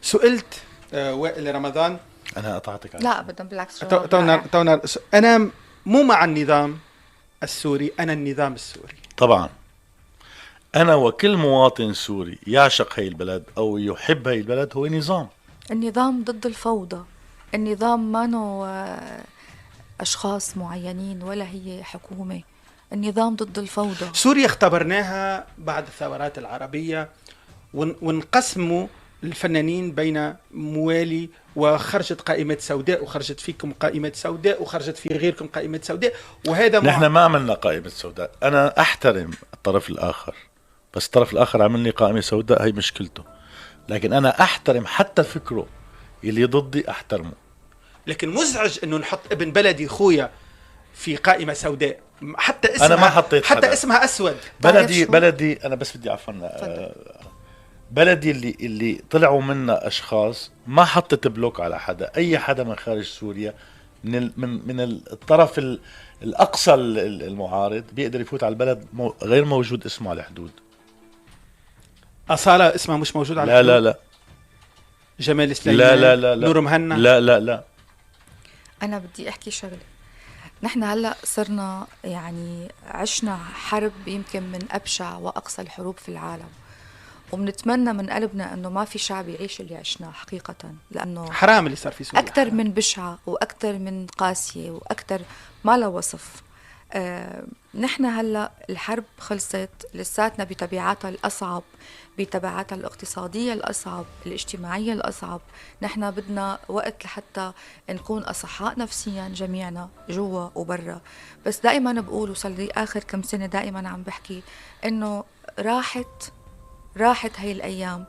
Speaker 1: سئلت وائل رمضان.
Speaker 3: أنا قطعتك.
Speaker 2: لا أبدا بالعكس.
Speaker 1: تونا أنا مو مع النظام السوري، أنا النظام السوري.
Speaker 3: طبعا أنا وكل مواطن سوري يعشق هاي البلد أو يحب هاي البلد هو نظام.
Speaker 2: النظام ضد الفوضى. النظام ما نو أشخاص معينين ولا هي حكومة. النظام ضد الفوضى.
Speaker 1: سوريا اختبرناها بعد الثورات العربية، وانقسموا الفنانين بين موالي، وخرجت قائمة سوداء، وخرجت فيكم قائمة سوداء، وخرجت في غيركم قائمة سوداء. وهذا
Speaker 3: نحن ما عملنا قائمة سوداء. أنا أحترم الطرف الآخر، بس الطرف الآخر عمل لي قائمة سوداء، هي مشكلته. لكن أنا أحترم حتى فكره اللي ضدي، أحترمه.
Speaker 1: لكن مزعج إنه نحط ابن بلدي خويا في قائمة سوداء، حتى اسمها
Speaker 3: أنا ما حطيت
Speaker 1: حتى
Speaker 3: حدا.
Speaker 1: اسمها أسود.
Speaker 3: بلدي أنا بس بدي بلدي اللي طلعوا منا أشخاص، ما حطت بلوك على حدا. أي حدا من خارج سوريا من الطرف الأقصى المعارض بيقدر يفوت على البلد، غير موجود اسمه على الحدود.
Speaker 1: أصالة اسمها مش موجود على
Speaker 3: الحدود؟ لا.
Speaker 1: جمال سليمان؟
Speaker 3: لا.
Speaker 1: نور مهنا؟
Speaker 3: لا.
Speaker 2: أنا بدي أحكي شغلة. نحن هلأ صرنا يعني عشنا حرب يمكن من أبشع وأقصى الحروب في العالم، وبنتمنى من قلبنا أنه ما في شعب يعيش اللي عشناه حقيقة، لأنه
Speaker 1: حرام اللي صار في سوريا.
Speaker 2: أكتر من بشعة وأكتر من قاسية وأكتر ما لا وصف. نحن هلأ الحرب خلصت، لساتنا بتبعاتها الأصعب، بتبعاتها الاقتصادية الأصعب، الاجتماعية الأصعب. نحن بدنا وقت لحتى نكون أصحاء نفسيا جميعنا جوا وبرا. بس دائما بقول، وصل لي آخر كم سنة دائما عم بحكي إنه راحت هاي الأيام.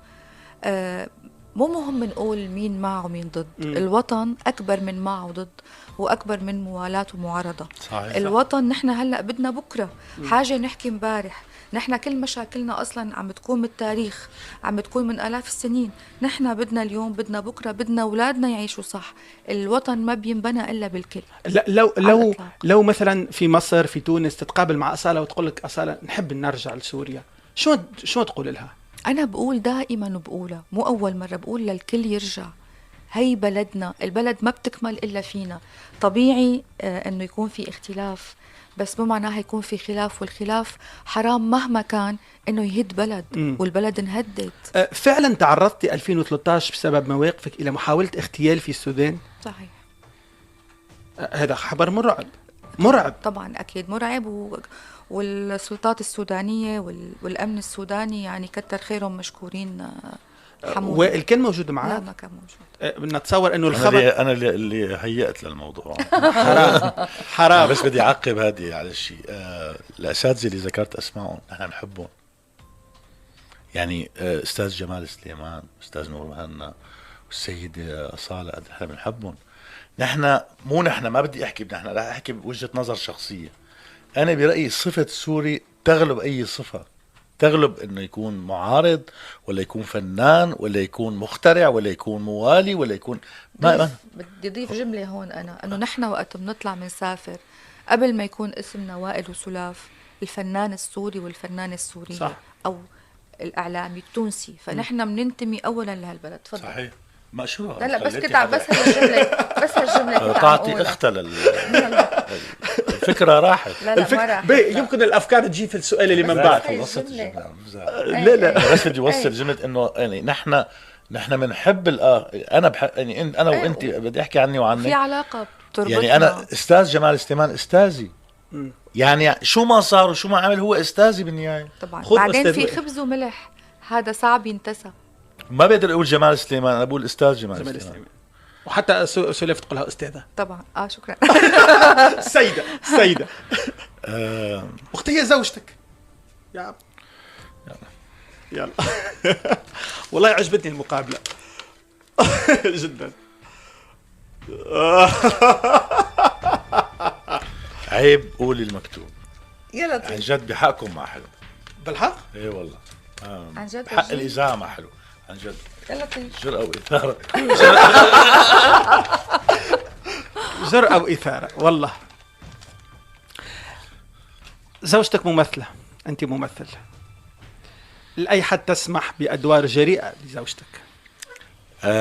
Speaker 2: مو مهم نقول مين مع ومين ضد. الوطن أكبر من مع وضد، وأكبر من موالاة ومعارضة.
Speaker 3: صحيح.
Speaker 2: الوطن نحن هلأ بدنا بكرة، حاجة نحكي مبارح. نحن كل مشاكلنا أصلا عم بتكون من التاريخ، عم بتكون من آلاف السنين. نحن بدنا اليوم، بدنا بكرة، بدنا أولادنا يعيشوا صح. الوطن ما بينبنى إلا بالكل.
Speaker 1: لا لو مثلا في مصر، في تونس، تتقابل مع أصالة وتقول لك أصالة نحب نرجع لسوريا، شو تقول لها؟
Speaker 2: أنا بقول دائما، بقولها مو أول مرة، بقول للكل يرجع. هي بلدنا، البلد ما بتكمل إلا فينا. طبيعي أنه يكون في اختلاف، بس مو معناها يكون في خلاف، والخلاف حرام مهما كان أنه يهد بلد. والبلد انهدت.
Speaker 1: فعلا تعرضتي 2013 بسبب مواقفك إلى محاولة اغتيال في السودان؟
Speaker 2: صحيح.
Speaker 1: هذا خبر مرعب.
Speaker 2: طبعا أكيد مرعب. والسلطات السودانية والأمن السوداني يعني كتر خيرهم مشكورين. حمود
Speaker 1: وائل كان موجود معاه؟
Speaker 2: لا، ما كان موجود.
Speaker 1: نتصور انه الخبر
Speaker 3: انا اللي هيأت للموضوع.
Speaker 1: حرام.
Speaker 3: بس بدي اعقب هذه على الشيء. الاساتذه اللي ذكرت اسمائهم نحن بنحبهم، يعني استاذ جمال سليمان، استاذ نور مهنا، والسيدة أصالة، نحن بنحبهم. نحن ما بدي احكي، نحن رح احكي بوجهة نظر شخصية. انا برأيي صفة سوري تغلب اي صفة، تغلب انه يكون معارض، ولا يكون فنان، ولا يكون مخترع، ولا يكون موالي، ولا يكون
Speaker 2: بدي اضيف جملة هون، انا انه نحن وقت بنطلع منسافر قبل ما يكون اسمنا وائل وسلاف، الفنان السوري والفنانة السورية،
Speaker 1: صح.
Speaker 2: او الاعلامي التونسي، فنحن بننتمي اولا لهالبلد. تفضل.
Speaker 3: صحيح. ما شو
Speaker 2: لا بس كده، بس هالجملة
Speaker 3: تعطي اختل الفكرة راحت.
Speaker 2: لا ما راح.
Speaker 1: يمكن الافكار تجي في السؤال اللي من بعد.
Speaker 3: خلصت
Speaker 1: لا
Speaker 3: بس بدي اوصل جملة انه يعني نحن بنحب انا يعني انا وانت، بدي احكي عني وعنك،
Speaker 2: في علاقة بتربطنا.
Speaker 3: يعني انا استاذ جمال سليمان استاذي، يعني شو ما صار وشو ما عمل هو استاذي بالنهاية.
Speaker 2: طبعا بعدين في خبز وملح، هذا صعب ينتسى.
Speaker 3: ما بقدر اقول جمال سليمان، انا بقول استاذ جمال سليمان.
Speaker 1: وحتى سلف تقولها استاذة.
Speaker 2: طبعا شكرا.
Speaker 1: سيدة اختي هي زوجتك. يلا والله عجبتني المقابلة جدا.
Speaker 3: عيب قولي المكتوب.
Speaker 2: يلا
Speaker 3: عن جد بحقكم ما حلو.
Speaker 1: بالحق؟
Speaker 3: ايه والله.
Speaker 2: عن جد
Speaker 3: بحق الإذاعة ما حلو. عن جد.
Speaker 2: يلا طيب.
Speaker 3: جرأة وإثارة.
Speaker 1: جرأة وإثارة والله. زوجتك ممثلة، أنت ممثل، لأي حد تسمح بأدوار جريئة لزوجتك؟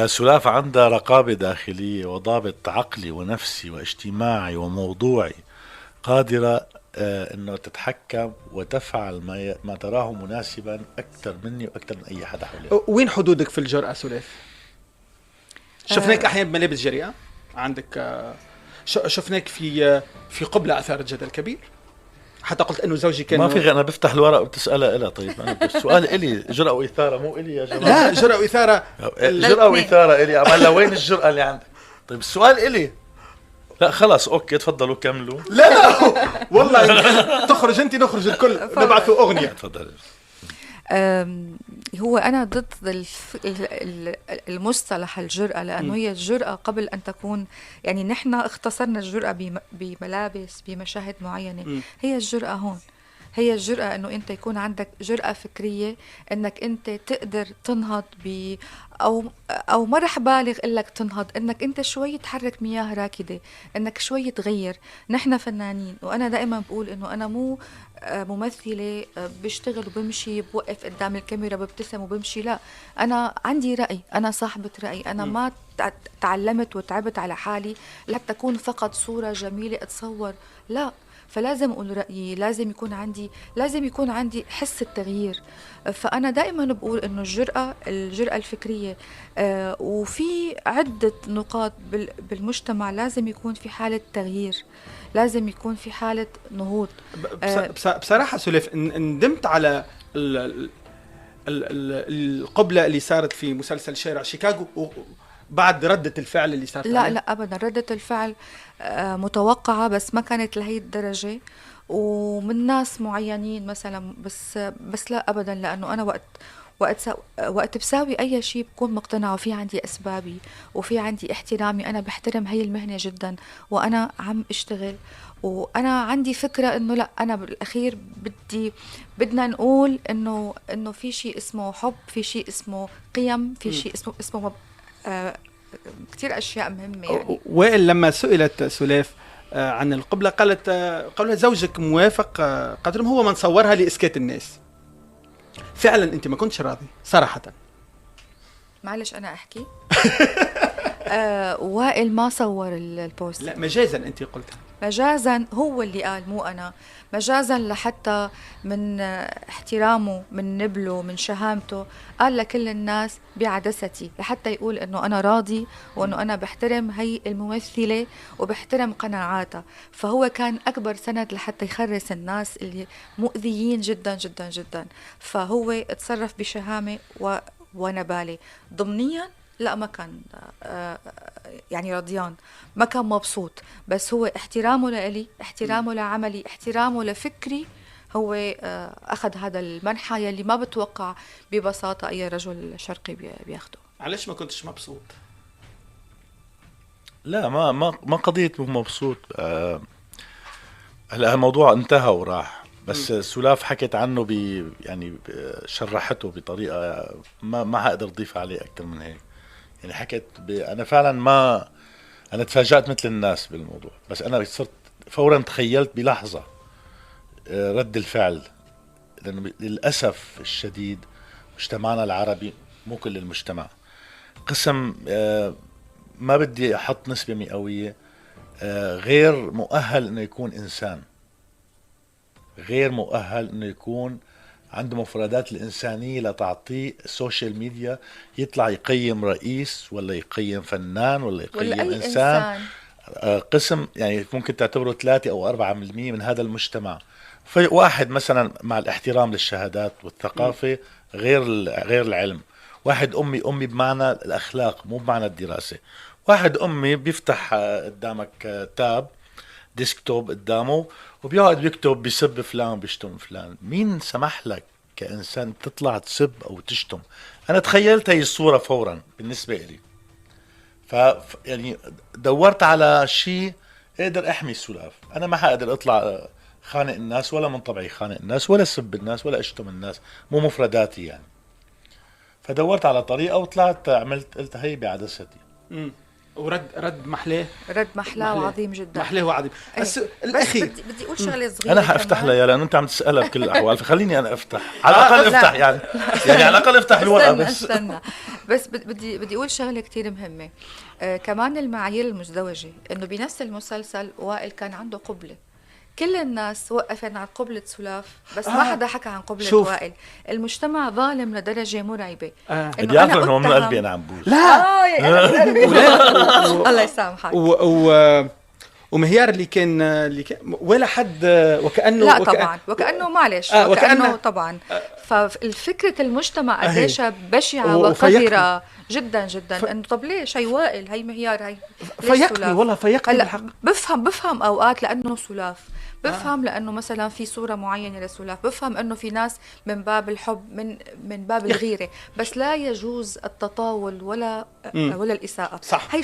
Speaker 3: سلاف عندها رقابة داخلية وضابط عقلي ونفسي واجتماعي وموضوعي، قادرة انه تتحكم وتفعل ما تراه مناسبا اكثر مني واكثر من اي حدا حولي.
Speaker 1: وين حدودك في الجرأة سلاف؟ شفناك احيانا بملابس جريئة عندك، شفناك في قبلة اثارت جدل كبير، حتى قلت انه زوجي كان
Speaker 3: ما في انا بفتح الورق وبتسالها لها. طيب انا السؤال الي جرأة واثارة، مو الي يا جماعه.
Speaker 1: لا جرأة واثارة.
Speaker 3: جرأة واثارة الي، اما وين الجرأة اللي عندك؟ طيب السؤال الي. لا خلاص اوكي تفضلوا كملوا.
Speaker 1: لا والله تخرج انت نخرج الكل، نبعثوا اغنيه.
Speaker 3: تفضل.
Speaker 2: هو انا ضد المصطلح الجرأة، لانه هي الجرأة قبل ان تكون، يعني نحن اختصرنا الجرأة بملابس، بمشاهد معينة. هي الجرأة هون، هي الجرأة انه انت يكون عندك جرأة فكرية، انك انت تقدر تنهض او ما رح بالغ انك تنهض، انك انت شوي تحرك مياه راكدة، انك شوي تغير. نحن فنانين، وانا دائما بقول انه انا مو ممثلة بشتغل وبمشي بوقف قدام الكاميرا ببتسم وبمشي، لا، انا عندي رأي، انا صاحبة رأي، انا ما تعلمت وتعبت على حالي لحتى تكون فقط صورة جميلة اتصور، لا، فلازم أقول رأيي، لازم يكون عندي حس التغيير. فأنا دائما بقول إنه الجرأة الفكرية، وفي عدة نقاط بالمجتمع لازم يكون في حالة تغيير، لازم يكون في حالة نهوض.
Speaker 1: بصراحة سلف ندمت على القبلة اللي صارت في مسلسل شارع شيكاغو بعد ردة الفعل اللي صارت.
Speaker 2: لا أبدا، ردة الفعل متوقعة، بس ما كانت لهي الدرجة، ومن ناس معينين مثلا، بس لا أبدا، لأنه أنا وقت بساوي اي شيء بكون مقتنعه، وفي عندي اسبابي وفي عندي احترامي، انا بحترم هي المهنه جدا وانا عم اشتغل، وانا عندي فكره انه لا، انا بالاخير بدنا نقول انه في شيء اسمه حب، في شيء اسمه قيم، في شيء اسمه كثير اشياء مهمه يعني.
Speaker 1: وائل لما سئلت سلاف عن القبلة قالت قولها زوجك موافق، قالت لهم هو من صورها لإسكات الناس. فعلا أنت ما كنتش راضي صراحة؟
Speaker 2: معلش أنا أحكي. وائل ما صور البوست.
Speaker 1: لا مجازا أنت قلتها.
Speaker 2: مجازا هو اللي قال، مو أنا. مجازا لحتى من احترامه، من نبله، من شهامته، قال لكل الناس بعدستي لحتى يقول انه انا راضي وانه انا بحترم هي الممثلة وبحترم قناعاتها. فهو كان اكبر سند لحتى يخرس الناس اللي مؤذيين جدا جدا جدا. فهو اتصرف بشهامة ونبالة. ضمنيا لا، ما كان يعني رضيان، ما كان مبسوط، بس هو احترامه لإلي، احترامه لعملي، احترامه لفكري، هو أخذ هذا المنحى يلي ما بتوقع ببساطة أي رجل شرقي بياخده.
Speaker 1: علاش ما كنتش مبسوط؟
Speaker 3: لا ما قضية مبسوط. هلا الموضوع انتهى وراح، بس سلاف حكت عنه يعني شرحته بطريقة ما هقدر اضيف عليه اكثر من هيك. يعني حكت انا فعلا انا تفاجأت مثل الناس بالموضوع، بس انا صرت فورا تخيلت بلحظة رد الفعل، لانه للاسف الشديد مجتمعنا العربي، مو كل المجتمع، قسم ما بدي احط نسبة مئوية، غير مؤهل انه يكون انسان، غير مؤهل انه يكون عنده مفردات الإنسانية لتعطيه السوشيال ميديا يطلع يقيم رئيس ولا يقيم فنان ولا يقيم إنسان. قسم يعني ممكن تعتبره 3 أو 4% من هذا المجتمع. فواحد مثلا مع الاحترام للشهادات والثقافة غير العلم، واحد أمي بمعنى الأخلاق مو بمعنى الدراسة، واحد أمي بيفتح قدامك تاب ديسكتوب قدامه وبيقعد بيكتب بيسب فلان بيشتم فلان. مين سمح لك كإنسان تطلع تسب أو تشتم؟ أنا تخيلت هاي الصورة فورا بالنسبة لي، يعني دورت على شيء اقدر احمي سلاف. انا ما حقدر اطلع خانق الناس، ولا من طبعي خانق الناس، ولا سب الناس، ولا اشتم الناس، مو مفرداتي يعني. فدورت على طريقة وطلعت قلت هي بعدستي.
Speaker 1: ورد محلاه،
Speaker 2: رد محلاه وعظيم جدا،
Speaker 1: محلاه وعظيم.
Speaker 2: بس
Speaker 1: الاخير
Speaker 2: بدي اقول شغله صغيره.
Speaker 3: انا حافتح لها لانه انت عم تسالها بكل الاحوال، فخليني انا افتح على الاقل افتح يعني على الاقل افتح الورقه. بس
Speaker 2: استنى بس بدي اقول شغله كتير مهمه. كمان المعايير المزدوجه، انه بنفس المسلسل وائل كان عنده قبله، كل الناس وقفت عن قبلة سلاف، بس ما حدا حكى عن قبلة وائل. المجتمع ظالم لدرجة مرعبة.
Speaker 3: بدي اعرف انه من قلبي انا عم بوش.
Speaker 2: لا الله يسامحك.
Speaker 1: ومهيار اللي كان ولا حد وكأنه
Speaker 2: لا طبعا وكأنه معلش وكأنه طبعا. فالفكرة المجتمع قديش بشعة وقذرة جدا جدا، انه طب ليش هي وائل، هي مهيار، هي
Speaker 1: فيقني والله فيقني بالحق.
Speaker 2: بفهم اوقات لانه سلاف، بفهم لانه مثلا في صورة معينة لسلاف، بفهم انه في ناس من باب الحب، من باب الغيرة، بس لا يجوز التطاول ولا الإساءة.
Speaker 1: صح.
Speaker 2: هي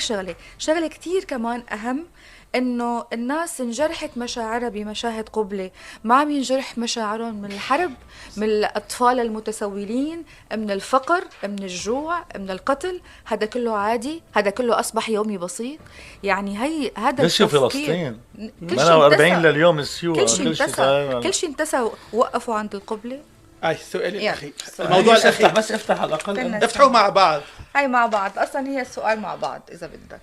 Speaker 2: شغلة كتير كمان أهم، انه الناس انجرحت مشاعرها بمشاهد قبلة، ما عم ينجرح مشاعرهم من الحرب، من الأطفال المتسولين، من الفقر، من الجوع، من القتل. هذا كله عادي، هذا كله أصبح يومي بسيط. يعني هذا
Speaker 3: بس فلسطين 48 لليوم السيوة،
Speaker 2: كل شيء انتسى. وقفوا عند القبلة.
Speaker 1: السؤال الأخير،
Speaker 3: الموضوع الأخير، بس افتح على الأقل،
Speaker 1: افتحوا مع بعض.
Speaker 2: هاي مع بعض، أصلا هي السؤال مع بعض إذا بدك.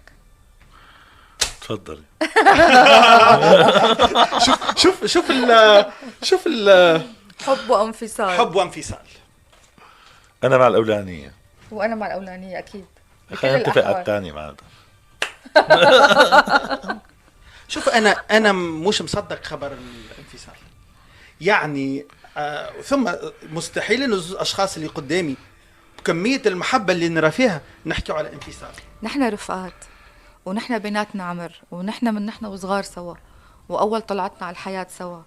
Speaker 3: تفضلي.
Speaker 1: شوف ال
Speaker 2: حب وانفصال.
Speaker 3: انا مع الاولانيه،
Speaker 2: وانا مع الاولانيه اكيد.
Speaker 3: خلينا نتفق على الثانيه معناتها.
Speaker 1: شوف انا مش مصدق خبر الانفصال يعني. ثم مستحيل انه الاشخاص اللي قدامي بكميه المحبه اللي نرى فيها نحكي على انفصال.
Speaker 2: نحن رفقات، ونحن بيناتنا عمر، ونحن وصغار سوا، واول طلعتنا على الحياه سوا،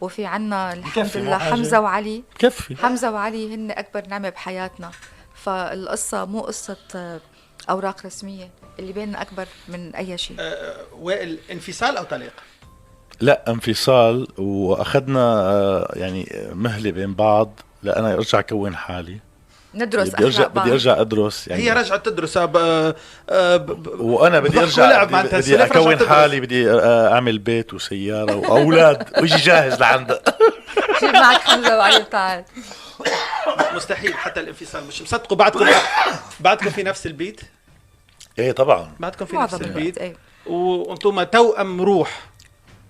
Speaker 2: وفي عنا الحمد
Speaker 3: بكفي
Speaker 2: لله
Speaker 3: مو حاجة.
Speaker 2: حمزة وعلي.
Speaker 3: كفي.
Speaker 2: حمزة وعلي هن أكبر نعمة بحياتنا، فالقصة مو قصة أوراق رسمية، اللي بيننا أكبر من أي شيء.
Speaker 1: وائل، انفصال أو طلاق؟
Speaker 3: لا، انفصال، واخذنا يعني مهله بين بعض لأنا ارجع كون حالي.
Speaker 2: ندرس
Speaker 3: بدي ارجع
Speaker 2: أخلاق بعض.
Speaker 3: بدي ارجع ادرس يعني.
Speaker 1: هي رجعت تدرس
Speaker 3: وانا بدي ارجع بدي اكون حالي، بدي اعمل بيت وسياره واولاد ويجي جاهز لعندها.
Speaker 2: جيب معك حمزة وعلي وتعال.
Speaker 1: مستحيل حتى الانفصال، مش مصدقوا بعدكم في نفس البيت؟
Speaker 3: ايه طبعا.
Speaker 1: بعدكم في نفس
Speaker 2: معظم
Speaker 1: البيت
Speaker 2: الوقت.
Speaker 1: وانتم توأم روح،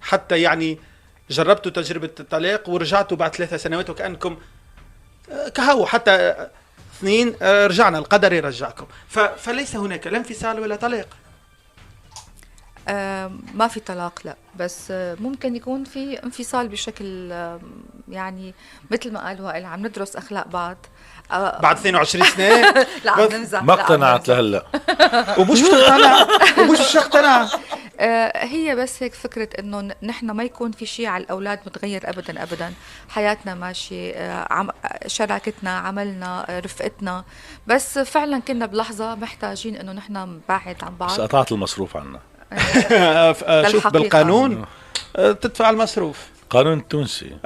Speaker 1: حتى يعني جربتوا تجربة الطلاق ورجعتوا بعد 3 سنوات وكأنكم كهو، حتى 2 رجعنا، القدر يرجعكم. فليس هناك لا انفصال ولا طلاق.
Speaker 2: ما في طلاق، لا، بس ممكن يكون في انفصال بشكل يعني مثل ما قال وائل، عم ندرس أخلاق بعض.
Speaker 1: بعد 22 سنة
Speaker 2: لا عم نمزح.
Speaker 3: ما
Speaker 2: لا، عم
Speaker 3: اقتنعت
Speaker 2: نمزح.
Speaker 3: لهلا.
Speaker 1: ومش اقتنع.
Speaker 2: هي بس هيك فكرة انه نحن ما يكون في شيء على الاولاد متغير ابدا ابدا، حياتنا ماشي، شراكتنا، عملنا، رفقتنا، بس فعلا كنا بلحظة محتاجين انه نحن نبعد عن بعض.
Speaker 3: بس قطعت المصروف عنا.
Speaker 1: شوف بالقانون تدفع المصروف.
Speaker 3: قانون التونسي.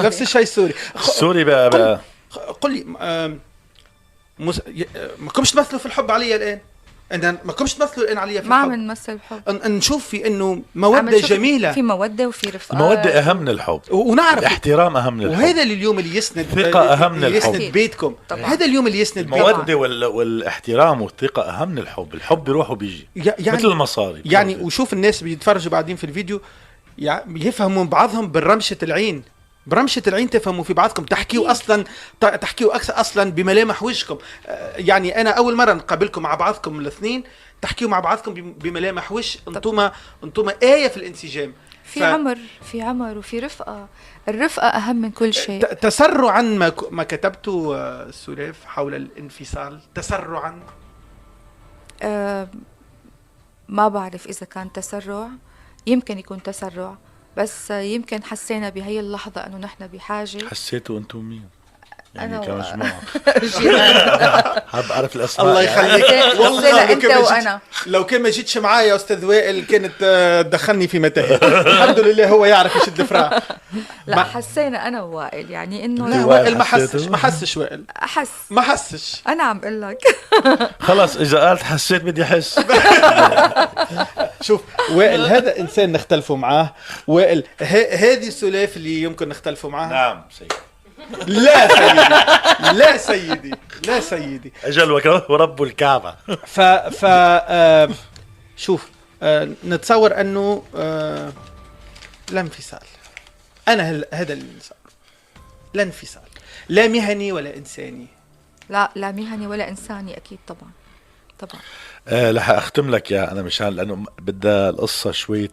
Speaker 1: نفس الشيء السوري.
Speaker 3: السوري بقى.
Speaker 1: قل لي، ما كنتش تمثلوا في الحب علي الان؟ ما كنتش تمثلوا الان علي في
Speaker 2: ما
Speaker 1: الحب؟
Speaker 2: عم نمثل الحب،
Speaker 1: نشوف في انه مودة جميلة،
Speaker 2: في مودة وفي رفقة.
Speaker 3: المودة اهم من الحب،
Speaker 1: ونعرف
Speaker 3: الاحترام اهم من الحب،
Speaker 1: وهذا اليوم اللي يسند
Speaker 3: الثقة أهم من
Speaker 1: اللي
Speaker 3: الحب.
Speaker 1: يسند بيتكم.
Speaker 2: طبعاً.
Speaker 1: هذا اليوم اللي يسند بيتكم.
Speaker 3: المودة والاحترام والثقة أهم من الحب. الحب بيروح وبيجي
Speaker 1: يعني
Speaker 3: مثل المصاري
Speaker 1: يعني. وشوف الناس بيتفرجوا بعدين في الفيديو يفهموا بعضهم برمشة العين. برمشة العين تفهموا في بعضكم، تحكيوا أصلا، تحكيوا أكثر أصلا بملامح وجهكم. يعني أنا أول مرة نقابلكم مع بعضكم الاثنين تحكيوا مع بعضكم بملامح وجه. أنتم آية في الانسجام.
Speaker 2: في عمر وفي رفقة. الرفقة أهم من كل شيء.
Speaker 1: تسرعا ما كتبتوا سلاف حول الانفصال، تسرعا.
Speaker 2: ما بعرف إذا كان تسرع، يمكن يكون تسرع، بس يمكن حسينا بهي اللحظة أنه نحن بحاجة.
Speaker 3: حسيتوا أنتم مين؟ يعني
Speaker 2: أنا
Speaker 3: كمجموعة. حاب أعرف الأسماء.
Speaker 1: الله يخليك.
Speaker 2: والله أنت وأنا.
Speaker 1: لو كان ما جيتش معايا يا أستاذ وائل كانت تدخلني في متاهة. الحمد لله هو يعرف يشد فراع.
Speaker 2: لا، حسينا أنا ووائل يعني إنه
Speaker 1: لا، وائل ما حسش وائل
Speaker 2: أحس.
Speaker 1: ما حسش.
Speaker 2: أنا عم أقول لك.
Speaker 3: خلص إذا قالت حسيت بدي أحس.
Speaker 1: شوف وائل هذا إنسان نختلفوا معاه. وائل هذه السلاف اللي يمكن نختلفوا معاه.
Speaker 3: نعم سيدي.
Speaker 1: لا سيدي، لا سيدي، لا سيدي.
Speaker 3: أجل ورب الكعبة.
Speaker 1: شوف، نتصور أنه لا انفصال. أنا هذا اللي نتصور، لا انفصال، لا مهني ولا إنساني.
Speaker 2: لا مهني ولا إنساني، أكيد طبعا.
Speaker 3: رح أختم لك يا أنا مشان لأنه بدها القصة شوية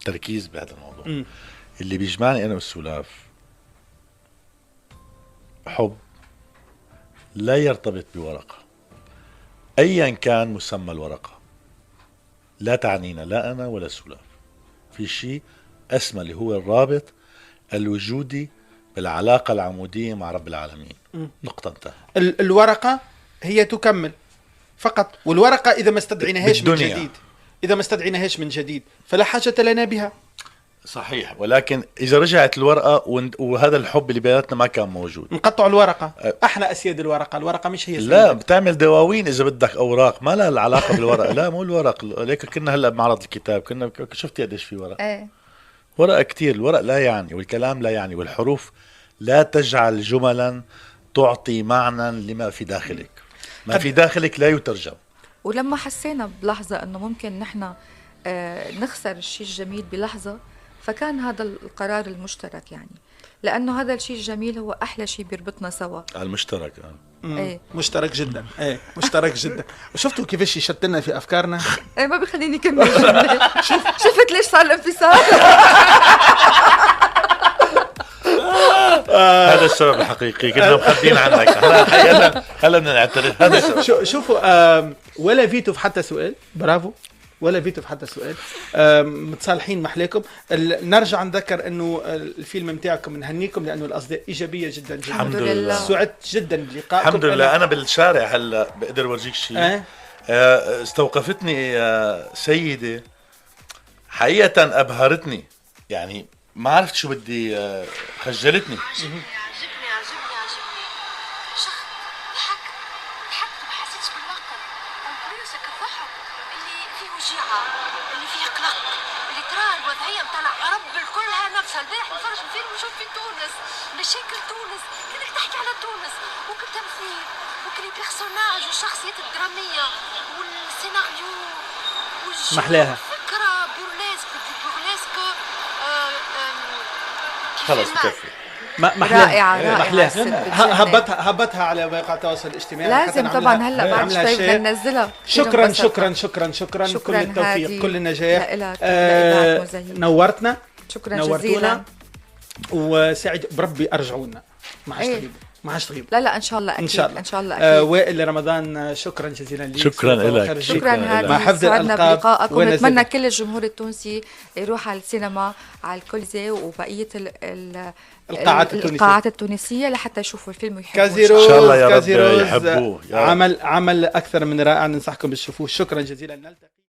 Speaker 3: تركيز بهذا الموضوع. اللي بيجمعني أنا والسلاف حب لا يرتبط بورقة أيا كان مسمى الورقة. لا تعنينا لا أنا ولا السلاف. في شيء أسمى اللي هو الرابط الوجودي بالعلاقة العمودية مع رب العالمين. نقطة انتهى.
Speaker 1: الورقة هي تكمل فقط، والورقة إذا ما استدعيناهاش من جديد، إذا ما استدعيناهاش من جديد فلا حاجة لنا بها.
Speaker 3: صحيح، ولكن إذا رجعت الورقة وهذا الحب اللي بيناتنا ما كان موجود،
Speaker 1: نقطع الورقة. احنا أسياد الورقة مش هي.
Speaker 3: لا، بتعمل دواوين إذا بدك أوراق ما لها العلاقة بالورقة. لا مو الورق. ليك كنا هلا بمعرض الكتاب كنا شفتي قديش في ورق. ورق كتير. الورق لا يعني، والكلام لا يعني، والحروف لا تجعل جملا تعطي معنى لما في داخلك. ما في داخلك لا يترجم.
Speaker 2: ولما حسينا بلحظة أنه ممكن نحن نخسر الشيء الجميل بلحظة، فكان هذا القرار المشترك يعني، لأنه هذا الشيء الجميل هو أحلى شيء بيربطنا سوا.
Speaker 3: المشترك.
Speaker 1: مشترك جدا. مشترك جدا. وشفتوا كيفاش يشتلنا في أفكارنا.
Speaker 2: ما بيخليني أكمل. شفت ليش صار الانفصال.
Speaker 3: هذا السبب الحقيقي. كنا مخبين عنك. هلا بدنا نعترف. هذا السبب.
Speaker 1: شوفوا، ولا فيتو في حتى سؤال. برافو. ولا فيتو في حتى سؤال. متصالحين محلاكم. نرجع نذكر انه الفيلم متاعكم نهنيكم لانه الاصداء ايجابيه جدا جدا.
Speaker 3: الحمد لله.
Speaker 1: سعدت جدا بلقائكم.
Speaker 3: الحمد لله. انا بالشارع هلا بقدر اورجيك شيء. استوقفتني سيده حقيقه ابهرتني، يعني ما عرفت شو بدي، خجلتني.
Speaker 4: عجبني شخص ضحك وما حسيتش بالنقد، وبريوسك الضحك اللي فيه وجيعة، اللي فيه قلق، اللي ترى الوضعية متاع العرب كلها نفسها. البارح نتفرج في فيلم نشوف في تونس مشاكل تونس، كأنك تحكي على تونس، وكل تمثيل وكل بيرسوناج والشخصيات الدرامية والسيناريو
Speaker 1: محلاها
Speaker 4: فكرة بورليسك
Speaker 3: خلص بكفي.
Speaker 2: رائعة
Speaker 1: هبطها على مواقع التواصل الاجتماعي.
Speaker 2: لازم طبعا هلا بعد شوي بدنا ننزلها.
Speaker 1: شكرا كل التوفيق كل النجاح. نورتنا.
Speaker 2: شكرا جزيلا
Speaker 1: وسعيد بربي ارجعونا ما عادش تغيب.
Speaker 2: لا ان شاء الله اكيد ان شاء الله اكيد.
Speaker 1: وائل رمضان شكرا جزيلا لك.
Speaker 3: شكرا لك.
Speaker 2: شكرا
Speaker 1: مع حفظ الالقاب
Speaker 2: بلقائكم. ونتمنى كل الجمهور التونسي يروح على السينما على الكوليزي وبقيه القاعات التونسيه لحتى يشوفوا الفيلم ويحبوه.
Speaker 3: ان شاء الله يا رب يحبوه.
Speaker 1: عمل اكثر من رائع، ننصحكم تشوفوه. شكرا جزيلا.